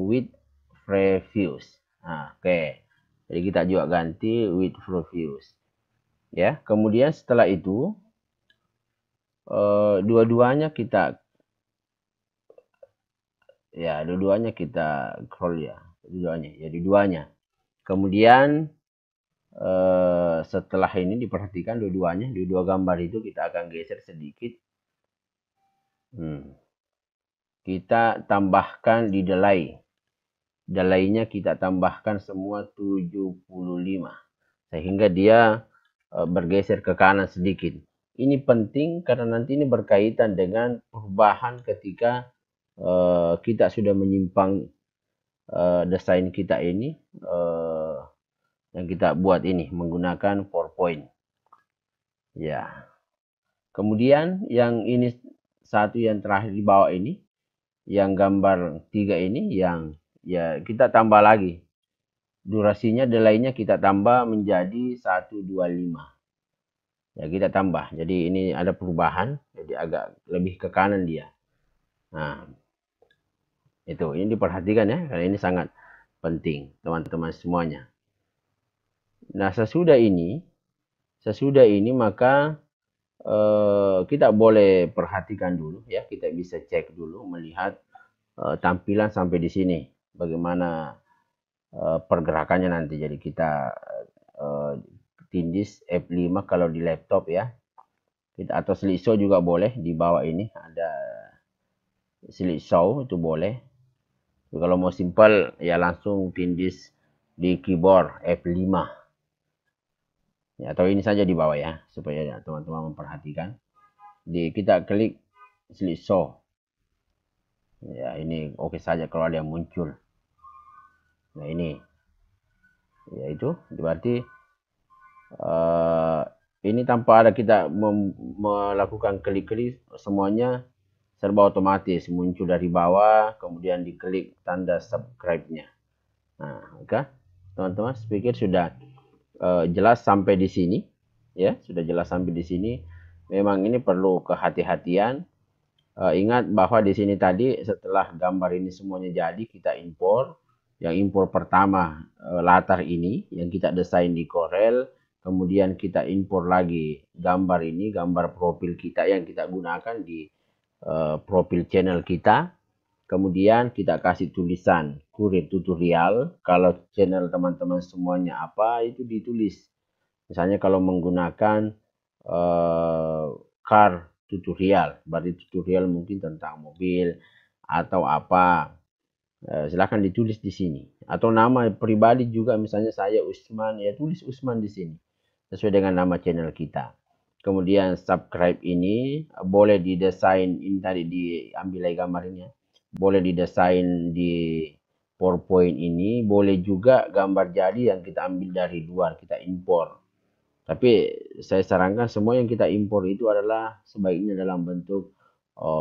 with previews. Nah, oke. Jadi kita juga ganti with previews. Ya, kemudian setelah itu dua-duanya kita scroll ya. Dua-duanya. Kemudian setelah ini diperhatikan dua gambar itu kita akan geser sedikit. Kita tambahkan di delay. delay-nya kita tambahkan semua 75 sehingga dia bergeser ke kanan sedikit. Ini penting karena nanti ini berkaitan dengan perubahan ketika kita sudah menyimpang desain kita ini yang kita buat ini menggunakan PowerPoint. Ya. Kemudian yang ini satu yang terakhir di bawah ini, yang gambar 3 ini, yang ya kita tambah lagi. Durasinya, delay-nya kita tambah menjadi 125. Ya kita tambah. Jadi ini ada perubahan, jadi agak lebih ke kanan dia. Nah, itu ini diperhatikan ya, karena ini sangat penting teman-teman semuanya. Nah, sesudah ini maka kita boleh perhatikan dulu ya, kita bisa cek dulu melihat tampilan sampai di sini bagaimana pergerakannya nanti. Jadi kita tindis F5 kalau di laptop ya, kita atau slideshow juga boleh. Di bawah ini ada slideshow, itu boleh. Jadi kalau mau simpel ya langsung tindis di keyboard F5 ya, atau ini saja di bawah ya, supaya teman-teman memperhatikan. Kita klik slideshow ya, ini oke saja kalau ada yang muncul. Nah ini ya, itu berarti ini tanpa ada kita melakukan klik-klik, semuanya serba otomatis muncul dari bawah, kemudian diklik tanda subscribe-nya. Nah, oke teman-teman, pikir sudah jelas sampai di sini ya, sudah jelas sampai di sini. Memang ini perlu kehati-hatian. Ingat bahwa di sini tadi setelah gambar ini semuanya jadi, kita impor. Yang impor pertama latar ini yang kita desain di Corel, kemudian kita impor lagi gambar ini, gambar profil kita yang kita gunakan di profil channel kita. Kemudian kita kasih tulisan Kurir Tutorial. Kalau channel teman-teman semuanya apa, itu ditulis. Misalnya kalau menggunakan car tutorial, berarti tutorial mungkin tentang mobil atau apa, silahkan ditulis di sini. Atau nama pribadi juga, misalnya saya Usman, ya tulis Usman di sini sesuai dengan nama channel kita. Kemudian subscribe ini boleh didesain, ini tadi diambil lagi gambarnya, boleh didesain di PowerPoint ini, boleh juga gambar jadi yang kita ambil dari luar, kita impor. Tapi saya sarankan semua yang kita impor itu adalah sebaiknya dalam bentuk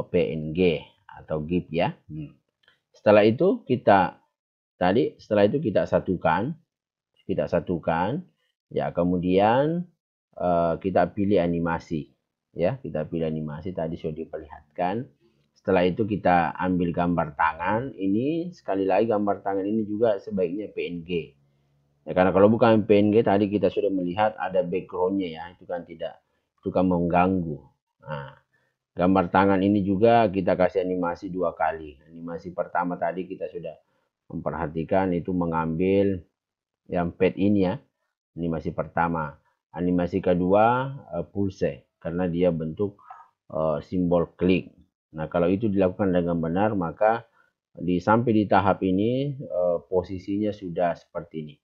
PNG atau GIF ya. Setelah itu kita satukan ya, kemudian kita pilih animasi ya, kita pilih animasi tadi sudah diperlihatkan. Setelah itu kita ambil gambar tangan ini, sekali lagi gambar tangan ini juga sebaiknya PNG ya, karena kalau bukan PNG tadi kita sudah melihat ada backgroundnya ya, itu kan mengganggu. Nah, gambar tangan ini juga kita kasih animasi 2 kali. Animasi pertama tadi kita sudah memperhatikan, itu mengambil yang pad ini ya, animasi pertama. Animasi kedua pulse, karena dia bentuk simbol klik. Nah, kalau itu dilakukan dengan benar, maka sampai di tahap ini posisinya sudah seperti ini.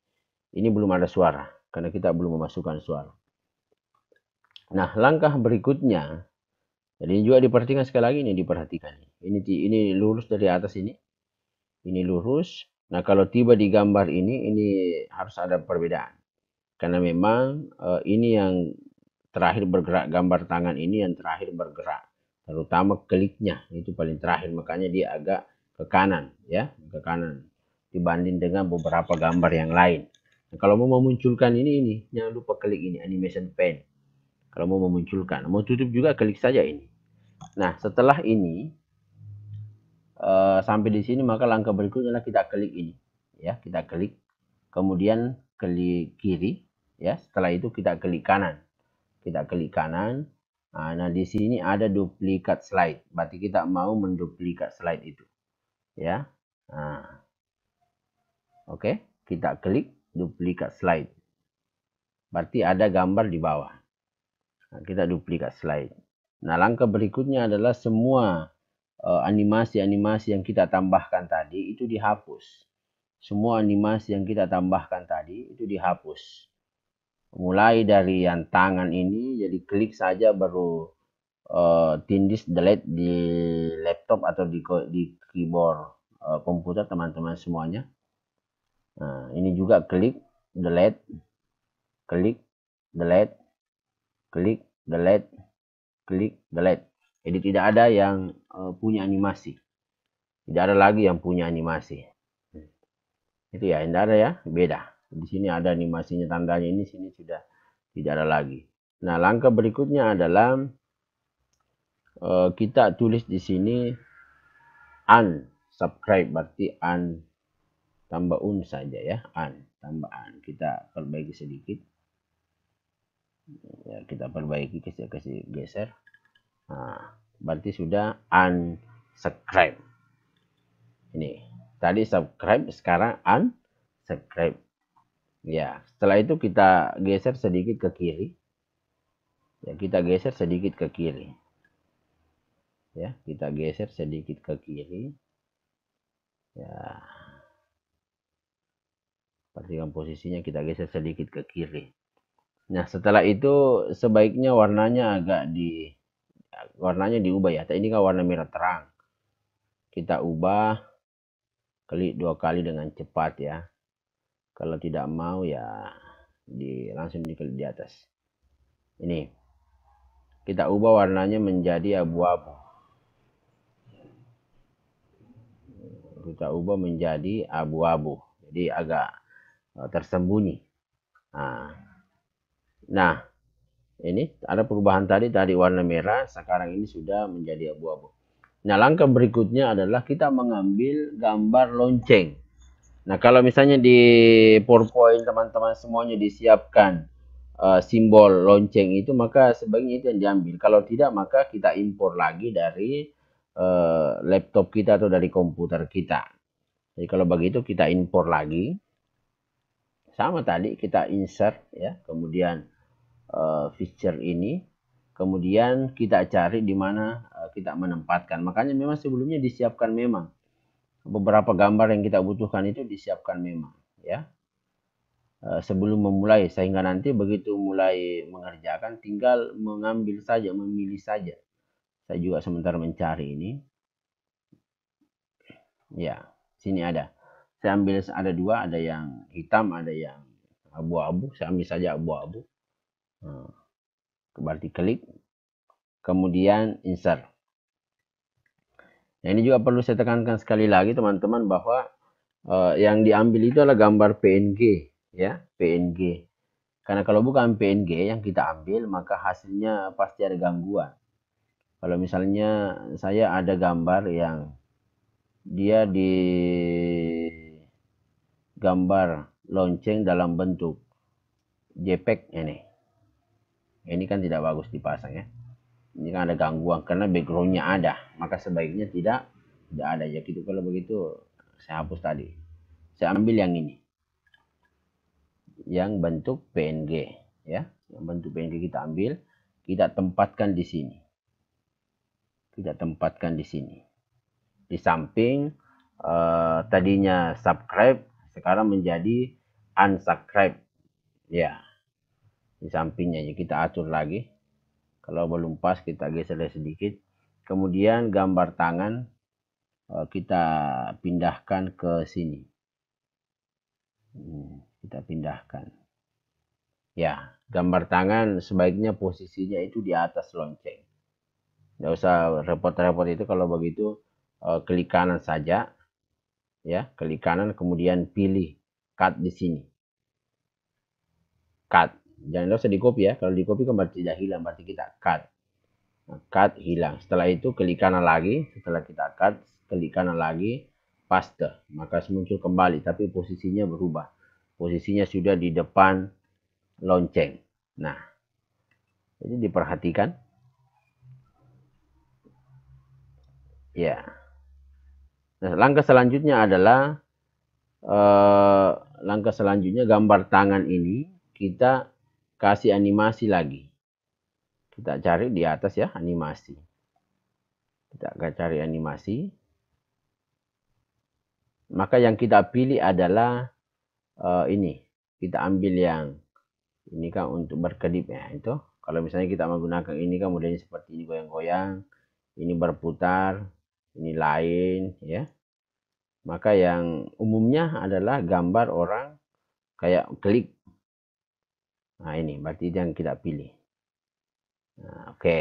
Ini belum ada suara, karena kita belum memasukkan suara. Nah, langkah berikutnya, jadi ini juga diperhatikan sekali lagi, ini diperhatikan. Ini lurus dari atas ini. Ini lurus. Nah, kalau tiba di gambar ini harus ada perbedaan. Karena memang ini yang terakhir bergerak, gambar tangan ini yang terakhir bergerak. Terutama kliknya, itu paling terakhir. Makanya dia agak ke kanan, ya, ke kanan. Dibanding dengan beberapa gambar yang lain. Nah, kalau mau memunculkan ini, jangan lupa klik ini, animation pen. Kalau mau memunculkan, mau tutup juga klik saja ini. Nah, setelah ini sampai di sini, maka langkah berikutnya adalah kita klik ini, ya, kita klik, kemudian klik kiri, ya. Setelah itu kita klik kanan, Nah, di sini ada duplikat slide, berarti kita mau menduplikat slide itu, ya. Nah, oke, kita klik duplikat slide. Berarti ada gambar di bawah. Nah, kita duplikat slide. Nah, langkah berikutnya adalah semua animasi-animasi yang kita tambahkan tadi itu dihapus. semua animasi yang kita tambahkan tadi itu dihapus. Mulai dari yang tangan ini, jadi klik saja baru tindis delete di laptop atau di keyboard komputer teman-teman semuanya. Nah, ini juga klik delete, klik delete, klik delete, klik delete. Jadi tidak ada yang punya animasi. Tidak ada lagi yang punya animasi. Itu ya, tidak ada ya, beda. Di sini ada animasinya, tandanya ini, sini sudah tidak ada lagi. Nah, langkah berikutnya adalah kita tulis di sini unsubscribe, berarti tambah saja ya, tambah kita perbaiki sedikit. Ya, kita perbaiki, kasih geser. Nah, berarti sudah unsubscribe. Ini tadi subscribe, sekarang unsubscribe. Ya, setelah itu kita geser sedikit ke kiri. Ya, kita geser sedikit ke kiri. Ya, kita geser sedikit ke kiri. Ya, perhatikan posisinya, kita geser sedikit ke kiri. Nah, setelah itu sebaiknya warnanya warnanya diubah ya. Ini kan warna merah terang. Kita ubah, klik 2 kali dengan cepat ya. Kalau tidak mau ya langsung diklik di atas. Ini kita ubah warnanya menjadi abu-abu. Kita ubah menjadi abu-abu. Jadi agak tersembunyi. Nah, ini ada perubahan tadi warna merah, sekarang ini sudah menjadi abu-abu. Nah, langkah berikutnya adalah kita mengambil gambar lonceng. Nah, kalau misalnya di PowerPoint teman-teman semuanya disiapkan simbol lonceng itu, maka sebaiknya itu yang diambil. Kalau tidak, maka kita impor lagi dari laptop kita atau dari komputer kita. Jadi kalau begitu kita impor lagi. Sama tadi kita insert ya, kemudian feature ini, kemudian kita cari di mana kita menempatkan. Makanya memang sebelumnya disiapkan, memang beberapa gambar yang kita butuhkan itu disiapkan memang ya sebelum memulai, sehingga nanti begitu mulai mengerjakan tinggal mengambil saja, memilih saja. Saya juga sebentar mencari ini ya, sini ada, saya ambil, ada dua, ada yang hitam, ada yang abu-abu. Saya ambil saja abu-abu. Berarti klik, kemudian insert. Nah, ini juga perlu saya tekankan sekali lagi teman-teman, bahwa yang diambil itu adalah gambar PNG ya, PNG. Karena kalau bukan PNG yang kita ambil, maka hasilnya pasti ada gangguan. Kalau misalnya saya ada gambar yang dia di gambar lonceng dalam bentuk JPEG ini kan tidak bagus dipasang ya. Ini kan ada gangguan karena backgroundnya ada, maka sebaiknya tidak ada ya gitu. Kalau begitu saya hapus tadi, saya ambil yang ini, yang bentuk PNG ya, yang bentuk PNG kita ambil, kita tempatkan di sini, di samping tadinya subscribe, sekarang menjadi unsubscribe ya, di sampingnya ya, kita atur lagi. Kalau belum pas kita geser sedikit. Kemudian gambar tangan kita pindahkan ke sini. Kita pindahkan. Ya, gambar tangan sebaiknya posisinya itu di atas lonceng. Nggak usah repot-repot itu. Kalau begitu klik kanan saja. Ya, klik kanan kemudian pilih cut di sini. Cut. Jangan usah di copy ya. Kalau di copy kan berarti tidak hilang, berarti kita cut. Cut, hilang. Setelah itu klik kanan lagi. Setelah kita cut, klik kanan lagi, paste. Maka muncul kembali, tapi posisinya berubah. Posisinya sudah di depan lonceng. Nah, jadi diperhatikan. Ya. Nah, langkah selanjutnya adalah gambar tangan ini kita kasih animasi lagi. Kita cari di atas ya, animasi. Kita akan cari animasi. maka yang kita pilih adalah ini. Kita ambil yang ini kan untuk berkedip ya. Itu kalau misalnya kita menggunakan ini kan modelnya seperti ini, goyang-goyang, ini berputar, ini lain ya. Maka yang umumnya adalah gambar orang kayak klik. Nah ini berarti yang kita pilih. Nah, oke.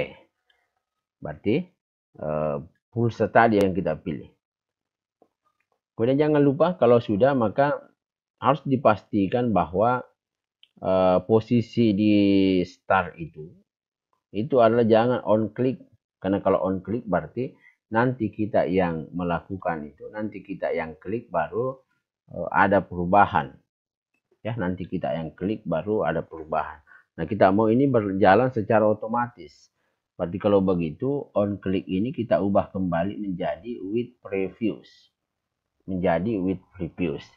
Berarti pulsa tadi yang kita pilih. Kemudian jangan lupa kalau sudah maka harus dipastikan bahwa posisi di start itu adalah jangan on click, karena kalau on click berarti nanti kita yang melakukan itu, nanti kita yang klik baru ada perubahan ya, nanti kita yang klik baru ada perubahan. Nah kita mau ini berjalan secara otomatis, berarti kalau begitu on click ini kita ubah kembali menjadi with previews,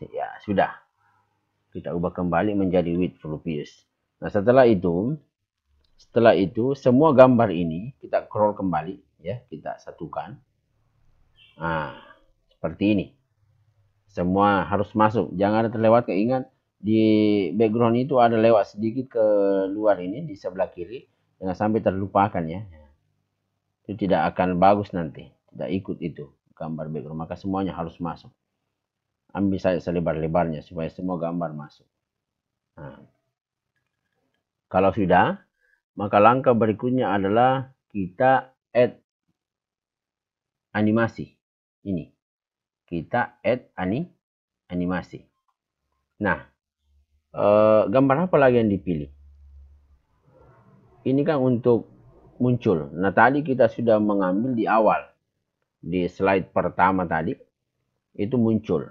ya sudah, kita ubah kembali menjadi with previews. Nah setelah itu semua gambar ini kita scroll kembali ya, kita satukan. Nah, seperti ini. Semua harus masuk, jangan ada terlewat. Ingat di background itu ada lewat sedikit ke luar ini di sebelah kiri, jangan sampai terlupakan ya. Itu tidak akan bagus nanti, tidak ikut itu gambar background, maka semuanya harus masuk. Ambil saja selebar-lebarnya supaya semua gambar masuk. Nah, kalau sudah, maka langkah berikutnya adalah kita add animasi. Ini. Kita add animasi. Nah, gambar apa lagi yang dipilih? Ini kan untuk muncul. Nah, tadi kita sudah mengambil di awal. Di slide pertama tadi, itu muncul.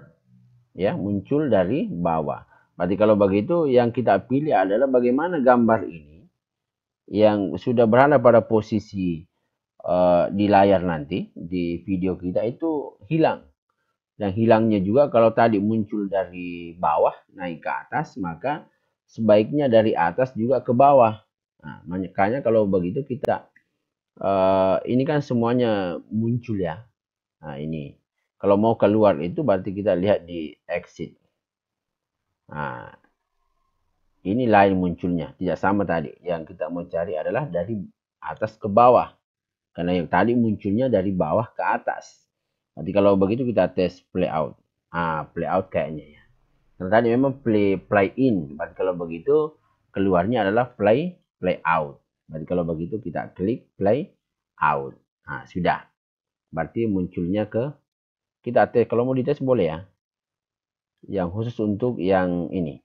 Ya, muncul dari bawah. Berarti kalau begitu, yang kita pilih adalah bagaimana gambar ini yang sudah berada pada posisi di layar nanti, di video kita itu hilang. Dan hilangnya juga kalau tadi muncul dari bawah naik ke atas, maka sebaiknya dari atas juga ke bawah. Nah, makanya kalau begitu kita ini kan semuanya muncul ya. Nah ini kalau mau keluar itu berarti kita lihat di exit. Nah ini lain munculnya, tidak sama tadi. Yang kita mau cari adalah dari atas ke bawah. Karena yang tadi munculnya dari bawah ke atas. Nanti kalau begitu kita tes play out. Play out kayaknya ya. Karena tadi memang play in. Berarti kalau begitu keluarnya adalah play out. Berarti kalau begitu kita klik play out. Nah, sudah. Berarti munculnya kita tes. Kalau mau dites boleh ya. Yang khusus untuk yang ini.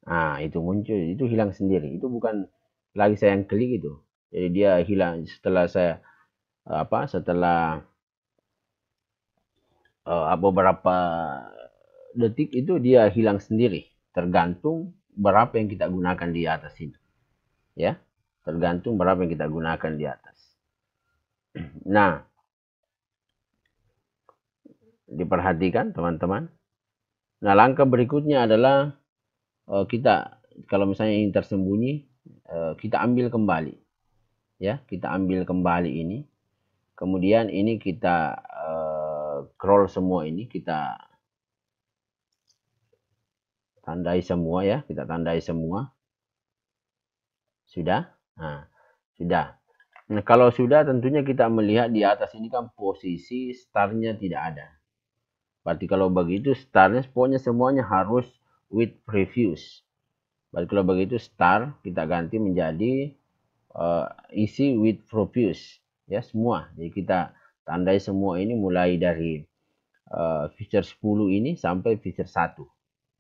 Nah, itu muncul. Itu hilang sendiri. Itu bukan lagi saya yang klik itu. Jadi dia hilang setelah saya setelah beberapa detik itu dia hilang sendiri, tergantung berapa yang kita gunakan di atas itu ya, tergantung berapa yang kita gunakan di atas. Nah, diperhatikan teman-teman. Nah, langkah berikutnya adalah kita kalau misalnya ingin tersembunyi, kita ambil kembali ya, kita ambil kembali ini, kemudian ini kita scroll semua, ini kita tandai semua ya, kita tandai semua. Sudah? Nah, sudah. Nah, kalau sudah tentunya kita melihat di atas ini kan posisi startnya tidak ada. Berarti kalau begitu startnya pokoknya semuanya harus with previews. Berarti kalau begitu start kita ganti menjadi isi with previews. Ya semua. Jadi kita tandai semua ini mulai dari feature 10 ini sampai feature 1.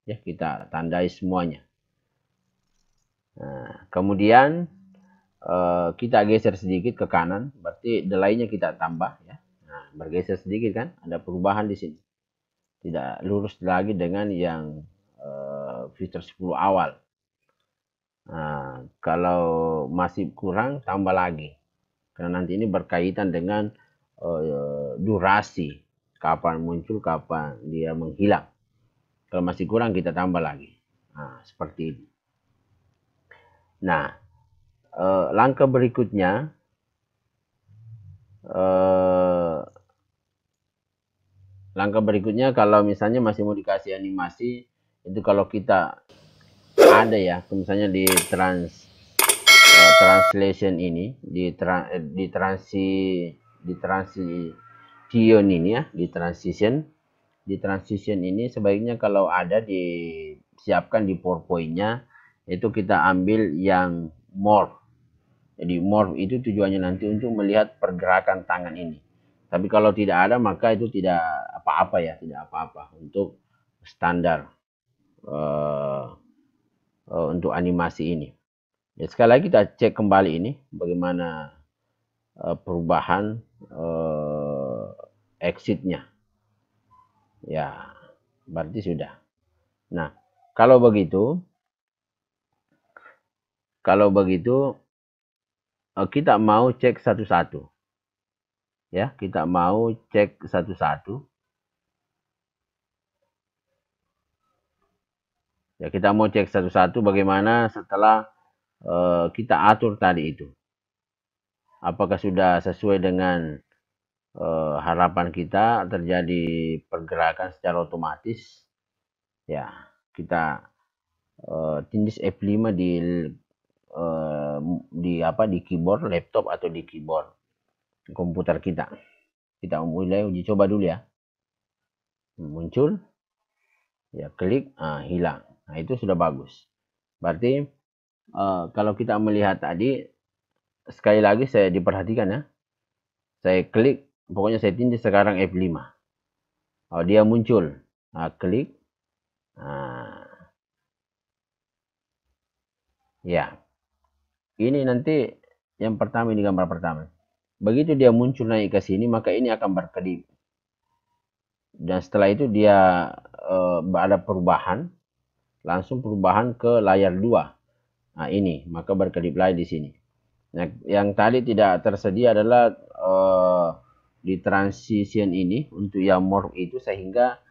Ya kita tandai semuanya. Nah, kemudian kita geser sedikit ke kanan, berarti delay-nya kita tambah ya. Nah, bergeser sedikit kan, ada perubahan di sini. Tidak lurus lagi dengan yang feature 10 awal. Nah, kalau masih kurang tambah lagi. Karena nanti ini berkaitan dengan durasi, kapan muncul, kapan dia menghilang. Kalau masih kurang kita tambah lagi. Nah, seperti ini. Nah, langkah berikutnya Langkah berikutnya kalau misalnya masih mau dikasih animasi, itu kalau kita ada ya, misalnya di translation ini, di transition ini ya, di transition ini sebaiknya kalau ada disiapkan di PowerPoint-nya, itu kita ambil yang morph. Jadi morph itu tujuannya nanti untuk melihat pergerakan tangan ini. Tapi kalau tidak ada maka itu tidak apa-apa ya, tidak apa-apa untuk standar untuk animasi ini. Ya, sekali lagi kita cek kembali ini bagaimana perubahan exitnya. Ya, berarti sudah. Nah, kalau begitu kita mau cek satu-satu. Ya, kita mau cek satu-satu. Ya, kita mau cek satu-satu bagaimana setelah kita atur tadi itu. Apakah sudah sesuai dengan harapan kita terjadi pergerakan secara otomatis. Ya, kita tindis F5 di keyboard laptop atau di keyboard komputer kita. Kita mulai uji coba dulu ya. Muncul, ya klik, hilang. Nah itu sudah bagus. Berarti kalau kita melihat tadi, sekali lagi saya diperhatikan ya. Saya klik, pokoknya saya tindis sekarang F5. Oh, dia muncul. Nah, klik. Nah, ya. Ini nanti yang pertama, ini gambar pertama. Begitu dia muncul naik ke sini, maka ini akan berkedip. Dan setelah itu dia ada perubahan, langsung perubahan ke layar 2. Nah ini, maka berkedip lagi di sini. Nah, yang tadi tidak tersedia adalah di transition ini untuk yang morph itu, sehingga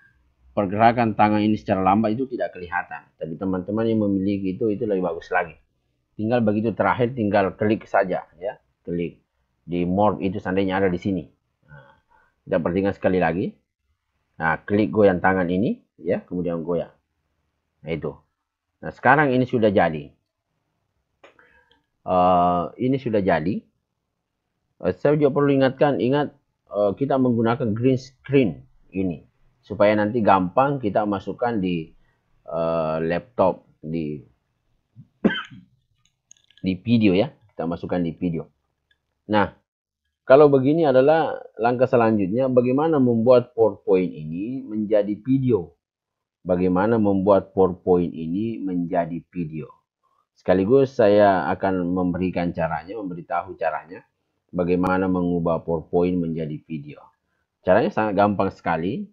pergerakan tangan ini secara lambat itu tidak kelihatan. Tapi teman-teman yang memiliki itu lebih bagus lagi. Tinggal begitu terakhir tinggal klik saja ya, klik di morph itu seandainya ada di sini. Nah, kita perhatikan sekali lagi. Nah, klik goyang tangan ini ya, kemudian goyang. Nah itu. Nah sekarang ini sudah jadi. Ini sudah jadi. Saya juga perlu ingatkan, kita menggunakan green screen ini supaya nanti gampang kita masukkan di laptop, di video ya, kita masukkan di video. Nah, kalau begini adalah langkah selanjutnya, bagaimana membuat PowerPoint ini menjadi video. Bagaimana membuat PowerPoint ini menjadi video. Sekaligus saya akan memberikan caranya, memberitahu caranya, bagaimana mengubah PowerPoint menjadi video. Caranya sangat gampang sekali.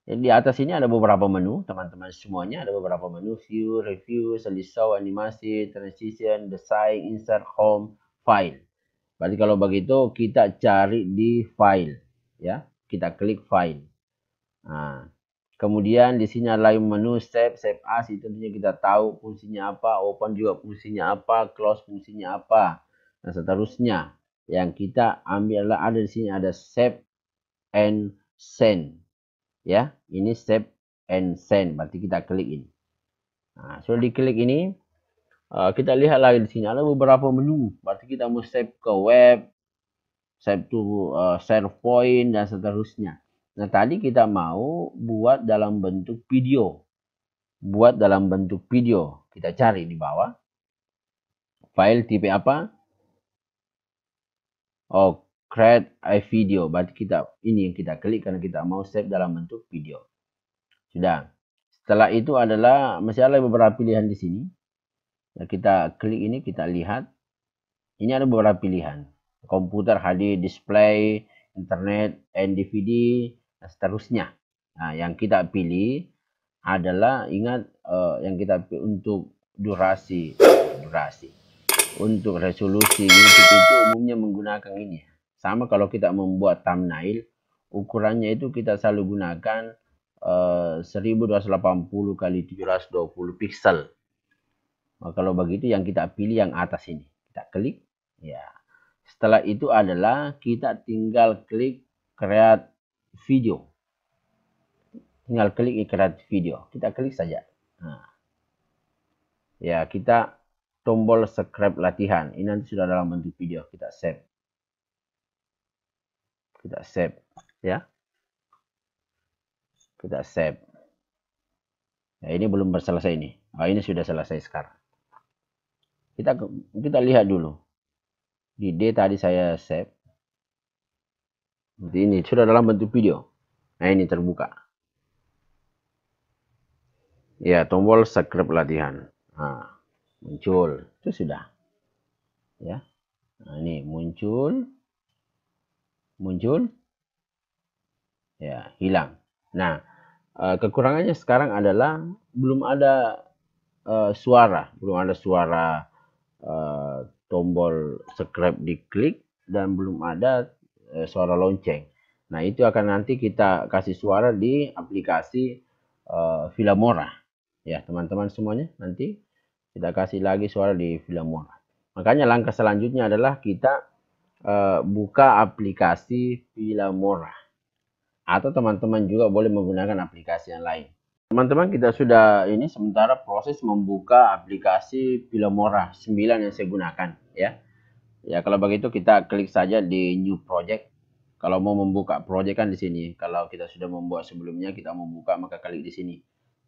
Di atas ini ada beberapa menu, teman-teman semuanya ada beberapa menu: view, review, selesai, animasi, transition, design, insert, home, file. Berarti kalau begitu kita cari di file, ya. Kita klik file. Nah, kemudian di sini ada menu save as, itu tentunya kita tahu fungsinya apa, open juga fungsinya apa, close fungsinya apa. Nah, seterusnya yang kita ambil adalah ada di sini ada save and send. Ya, ini save and send, berarti kita klik ini. Nah, sudah diklik ini, kita lihat lagi di sini ada beberapa menu. Berarti kita mau save ke web, save to SharePoint dan seterusnya. Nah, tadi kita mau buat dalam bentuk video. Buat dalam bentuk video. Kita cari di bawah. File tipe apa? Oh, create a video. Berarti ini yang kita klik karena kita mau save dalam bentuk video. Sudah. Setelah itu adalah masih ada beberapa pilihan di sini. Nah, kita klik ini, kita lihat. Ini ada beberapa pilihan. Komputer, HD, display, internet, and DVD, dan seterusnya. Nah, yang kita pilih adalah, ingat, yang kita pilih untuk durasi. Untuk resolusi YouTube itu umumnya menggunakan ini. Sama kalau kita membuat thumbnail, ukurannya itu kita selalu gunakan 1280 kali 720 pixel. Nah, kalau begitu yang kita pilih yang atas ini. Kita klik. Ya. Setelah itu adalah kita tinggal klik create video. tinggal klik iklan video. Kita klik saja. Nah, ya, kita tombol subscribe latihan. Ini nanti sudah dalam bentuk video. Kita save. Kita save, ya. Kita save. Ya, ini belum selesai ini. Oh, ini sudah selesai sekarang. Kita lihat dulu. Di D tadi saya save. Seperti ini sudah dalam bentuk video. Nah, ini terbuka. Ya, tombol subscribe latihan. Nah, muncul. Itu sudah. Ya. Nah, ini muncul. Ya, hilang. Nah, kekurangannya sekarang adalah belum ada suara. Belum ada suara tombol subscribe diklik dan belum ada suara lonceng. Nah, itu akan nanti kita kasih suara di aplikasi Filmora. Ya, teman-teman semuanya, nanti kita kasih lagi suara di Filmora. Makanya langkah selanjutnya adalah kita buka aplikasi Filmora. Atau teman-teman juga boleh menggunakan aplikasi yang lain. Teman-teman, kita sudah ini sementara proses membuka aplikasi Filmora 9 yang saya gunakan, ya. Ya, kalau begitu kita klik saja di new project. Kalau mau membuka project kan di sini. Kalau kita sudah membuat sebelumnya, kita mau buka maka klik di sini.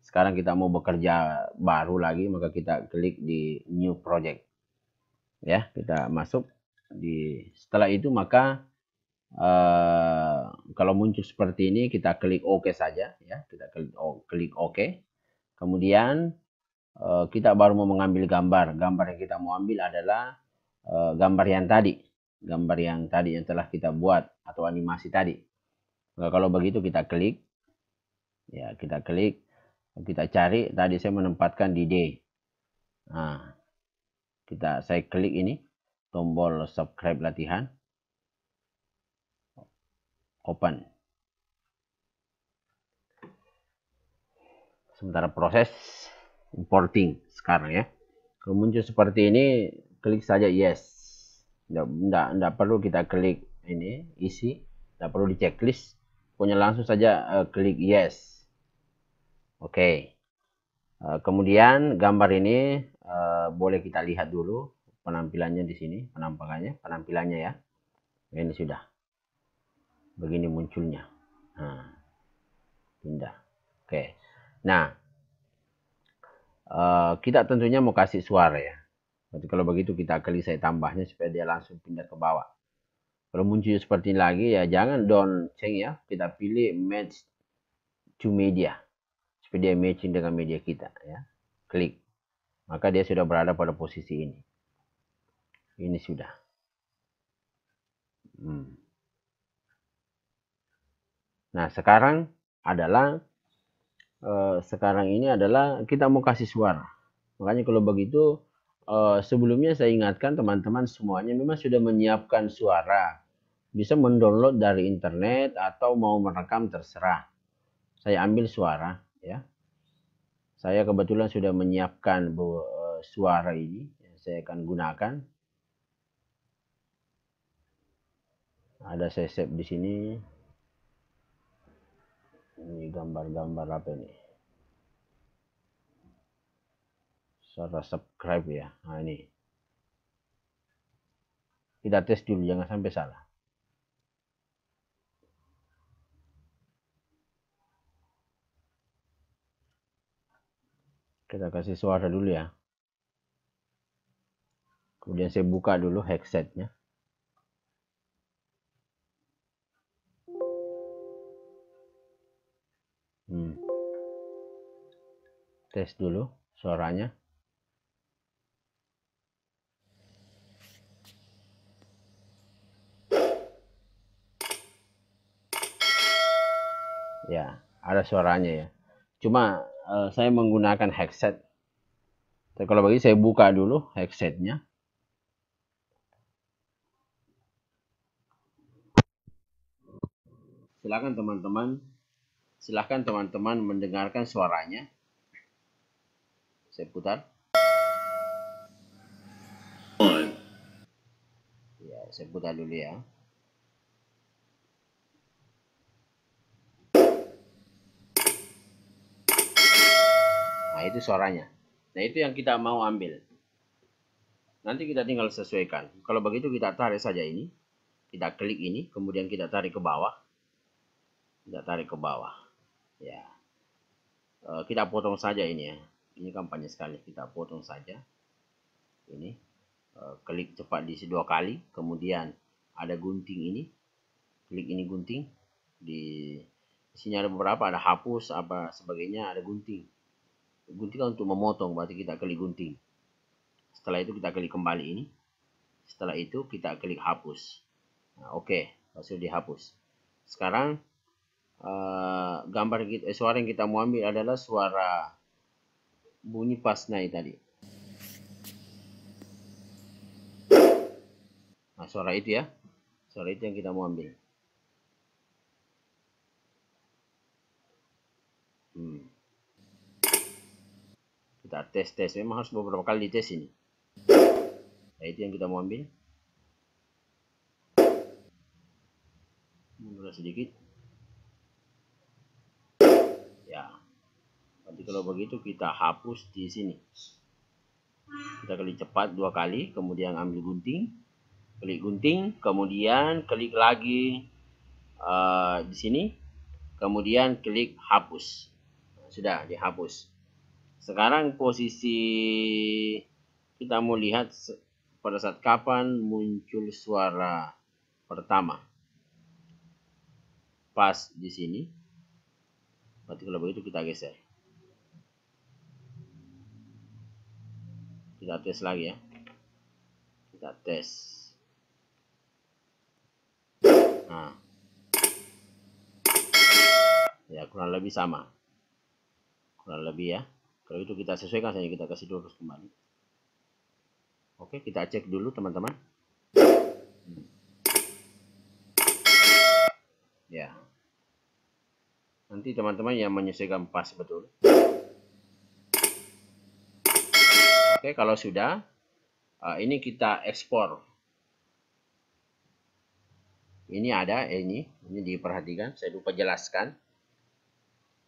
Sekarang kita mau bekerja baru lagi, maka kita klik di new project. Ya, kita masuk setelah itu maka kalau muncul seperti ini kita klik OK saja, ya. Kita klik OK. Kemudian kita baru mau mengambil gambar. Gambar yang kita mau ambil adalah gambar yang tadi yang telah kita buat atau animasi tadi. Nah, kalau begitu kita klik, ya, kita cari. Tadi saya menempatkan di D. Nah, saya klik ini tombol subscribe latihan, open. Sementara proses importing sekarang, ya. Kalau muncul seperti ini, klik saja yes. Tidak perlu kita klik ini isi, tidak perlu di checklist, pokoknya langsung saja klik yes. Oke. Kemudian gambar ini boleh kita lihat dulu penampilannya di sini, penampilannya, ya. Ini sudah begini munculnya. Nah, pindah. Oke. Nah, kita tentunya mau kasih suara, ya. Jadi kalau begitu kita klik saya tambahnya supaya dia langsung pindah ke bawah. Kalau muncul seperti ini lagi, ya jangan don't change, ya. Kita pilih match to media supaya dia matching dengan media kita, ya. Klik. Maka dia sudah berada pada posisi ini. Ini sudah. Nah, sekarang ini adalah kita mau kasih suara. Makanya kalau begitu sebelumnya saya ingatkan teman-teman semuanya memang sudah menyiapkan suara. Bisa mendownload dari internet atau mau merekam terserah. Saya ambil suara, ya. Saya kebetulan sudah menyiapkan suara ini yang saya akan gunakan. Ada saya save di sini. Ini gambar-gambar apa ini? Suara subscribe, ya. Nah, ini. Kita tes dulu, jangan sampai salah. Kita kasih suara dulu, ya. Kemudian saya buka dulu headsetnya. Tes dulu suaranya. Ya, ada suaranya, ya. Cuma saya menggunakan headset. Tapi kalau bagi saya buka dulu headsetnya. Silakan teman-teman mendengarkan suaranya. Saya putar. Ya, saya putar dulu, ya. itu suaranya. Nah, itu yang kita mau ambil. Nanti kita tinggal sesuaikan. Kalau begitu kita tarik saja ini. Kita klik ini, kemudian kita tarik ke bawah. Kita tarik ke bawah. Ya. Kita potong saja ini ya. Ini kan panjang sekali. Kita potong saja. Ini. Klik cepat di 2 kali. Kemudian ada gunting ini. Klik ini gunting. Di sini ada beberapa. Ada hapus, apa sebagainya. Ada gunting. Gunting kan untuk memotong. Berarti kita klik gunting. Setelah itu kita klik kembali ini. Setelah itu kita klik hapus. Nah, oke, sudah dihapus. Sekarang suara yang kita mau ambil adalah suara bunyi pasnai tadi. Nah, suara itu ya. Suara itu yang kita mau ambil. Kita tes. Memang harus beberapa kali dites ini. Nah, itu yang kita mau ambil. Mundur sedikit. Ya. Nanti kalau begitu kita hapus di sini. Kita klik cepat 2 kali, kemudian ambil gunting. Klik gunting, kemudian klik lagi di sini. Kemudian klik hapus. Nah, sudah dihapus. Sekarang posisi kita mau lihat pada saat kapan muncul suara pertama. Pas di sini. Berarti kalau begitu kita geser. Kita tes lagi ya. Kita tes. Nah. Ya, kurang lebih sama. Kurang lebih ya. Kalau itu kita sesuaikan saja, kita kasih terus kembali. Oke, kita cek dulu teman-teman. Ya. Nanti teman-teman yang menyesuaikan pas betul. Oke, kalau sudah, ini kita ekspor. Ini ada, ini diperhatikan. Saya lupa jelaskan.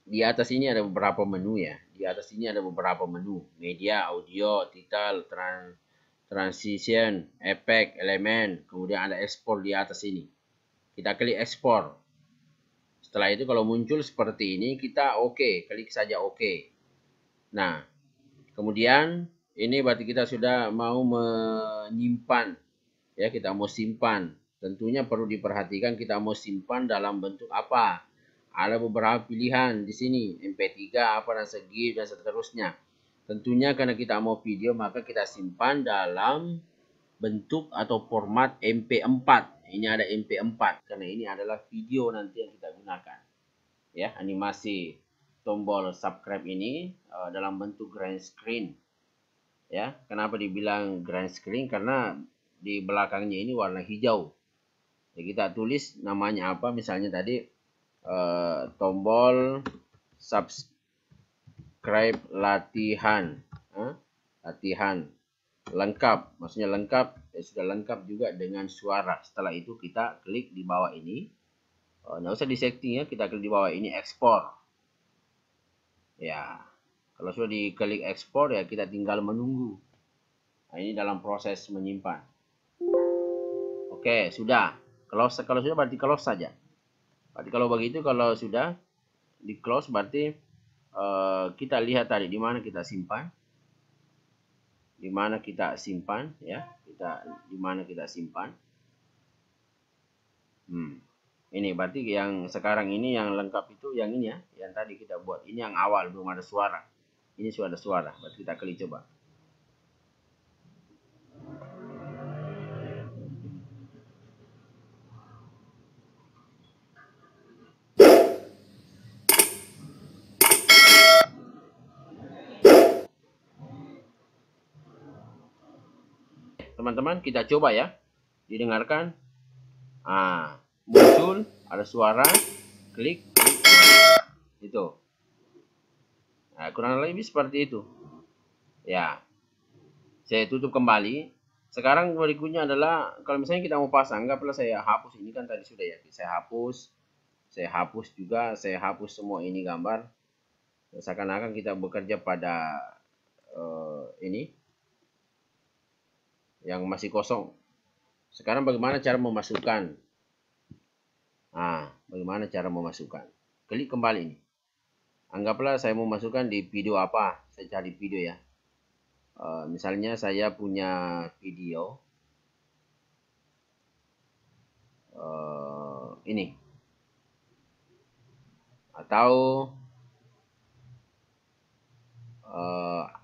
Di atas ini ada beberapa menu ya. Di atas ini ada beberapa menu. Media, audio, title, transition, efek, elemen. Kemudian ada ekspor di atas ini. Kita klik ekspor. Setelah itu kalau muncul seperti ini, kita oke. Klik saja oke. Nah, kemudian ini berarti kita sudah mau menyimpan. Ya, kita mau simpan. Tentunya perlu diperhatikan kita mau simpan dalam bentuk apa. Ada beberapa pilihan di sini. MP3, apa dan segi dan seterusnya. Tentunya karena kita mau video, maka kita simpan dalam bentuk atau format MP4. Ini ada MP4 karena ini adalah video nanti yang kita gunakan. Ya, animasi tombol subscribe ini dalam bentuk grand screen. Ya, kenapa dibilang grand screen? Karena di belakangnya ini warna hijau. Ya, kita tulis namanya apa? Misalnya tadi tombol subscribe latihan. Latihan lengkap, maksudnya lengkap, sudah lengkap juga dengan suara. Setelah itu kita klik di bawah ini, nggak usah di setting ya, kita klik di bawah ini ekspor. Ya, kalau sudah diklik ekspor ya kita tinggal menunggu. Nah, ini dalam proses menyimpan. Oke, sudah. Kalau sudah berarti close saja. Berarti kalau begitu, kalau sudah di close berarti kita lihat tadi di mana kita simpan. Di mana kita simpan ya, di mana kita simpan. Ini berarti yang sekarang ini yang lengkap itu yang ini ya, yang tadi kita buat. Ini yang awal belum ada suara. Ini sudah ada suara. Berarti kita klik coba. Teman-teman, kita coba ya. Didengarkan. Muncul, ada suara. Klik. Itu. Nah, kurang lebih seperti itu. Ya. Saya tutup kembali. Sekarang berikutnya adalah, kalau misalnya kita mau pasang, anggaplah saya hapus. Ini kan tadi sudah ya. Saya hapus juga. Saya hapus semua ini gambar. Seakan-akan kita bekerja pada ini yang masih kosong. Sekarang bagaimana cara memasukkan? Bagaimana cara memasukkan? Klik kembali ini. Anggaplah saya mau masukkan di video apa? Saya cari video ya. Misalnya saya punya video ini, atau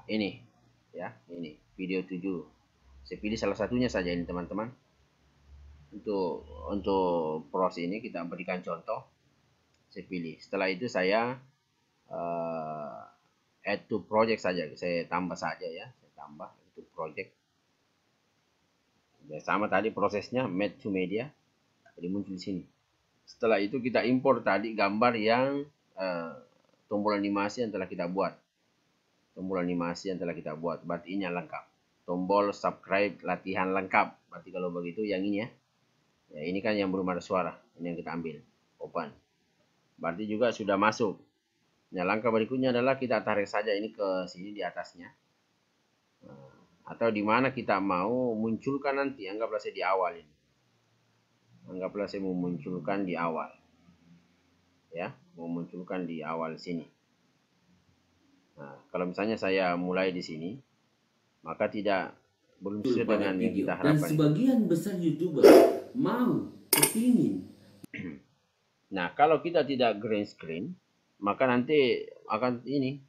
ini ya, ini video 7. Saya pilih salah satunya saja ini teman-teman. Untuk proses ini kita berikan contoh. Saya pilih. Setelah itu saya add to project saja. Saya tambah saja ya. Saya tambah to project. Ya, sama tadi prosesnya add to media. Jadi muncul di sini. Setelah itu kita impor tadi gambar yang tombol animasi yang telah kita buat. Tombol animasi yang telah kita buat. Berarti ini yang lengkap. Tombol subscribe latihan lengkap. Berarti kalau begitu yang ini ya. Ya, ini kan yang belum ada suara. Ini yang kita ambil. Open. Berarti juga sudah masuk. Nah, langkah berikutnya adalah kita tarik saja ini ke sini di atasnya. Atau di mana kita mau munculkan nanti. Anggaplah saya di awal ini. Anggaplah saya mau munculkan di awal. Ya, mau munculkan di awal sini. Nah, kalau misalnya saya mulai di sini, maka belum sesuai dengan yang kita harapkan. Dan sebagian besar YouTuber mau, kepingin. Nah, kalau kita tidak green screen, maka nanti akan ini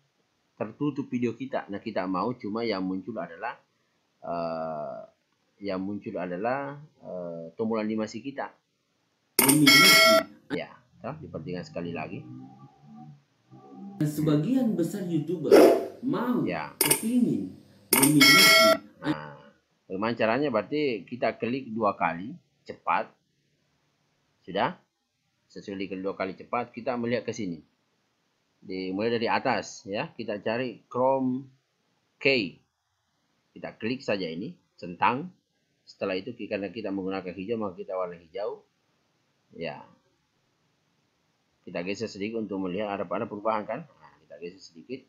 tertutup video kita. Nah, kita mau cuma yang muncul adalah tombol animasi kita. Ya, diperhatikan sekali lagi. Dan sebagian besar YouTuber mau, ya, kepingin, memiliki. Nah, bagaimana caranya? Berarti kita klik 2 kali cepat. Sudah? Sesudah diklik 2 kali cepat, kita melihat ke sini. Mulai dari atas ya, kita cari Chrome key. Kita klik saja ini, centang. Setelah itu karena kita menggunakan hijau, maka kita warna hijau. Ya. Kita geser sedikit untuk melihat ada perubahan kan? Nah, kita geser sedikit.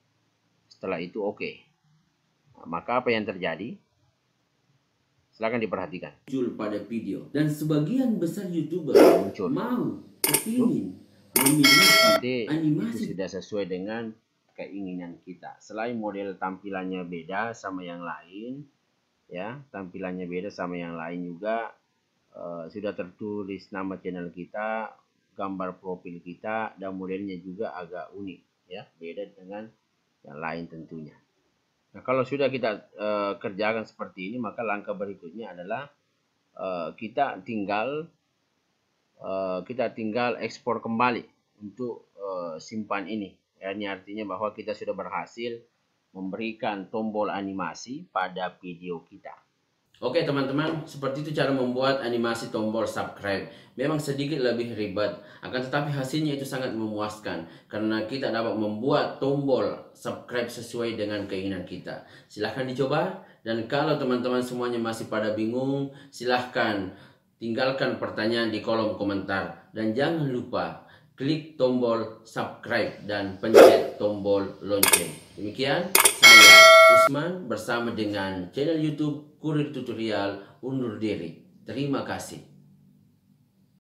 Setelah itu oke. Nah, maka apa yang terjadi? Silakan diperhatikan. Muncul pada video. Dan sebagian besar YouTuber mau, kepingin, memiliki animasi. Itu sudah sesuai dengan keinginan kita. Selain model tampilannya beda sama yang lain, ya, tampilannya beda sama yang lain juga, sudah tertulis nama channel kita, gambar profil kita, dan modelnya juga agak unik, ya, beda dengan yang lain tentunya. Nah, kalau sudah kita kerjakan seperti ini, maka langkah berikutnya adalah kita tinggal ekspor kembali untuk simpan ini. Ya, ini artinya bahwa kita sudah berhasil memberikan tombol animasi pada video kita. Oke teman-teman, seperti itu cara membuat animasi tombol subscribe. Memang sedikit lebih ribet, akan tetapi hasilnya itu sangat memuaskan karena kita dapat membuat tombol subscribe sesuai dengan keinginan kita. Silahkan dicoba, dan kalau teman-teman semuanya masih pada bingung, silahkan tinggalkan pertanyaan di kolom komentar. Dan jangan lupa klik tombol subscribe dan pencet tombol lonceng. Demikian, saya Usman bersama dengan channel YouTube Kurir Tutorial undur diri. Terima kasih.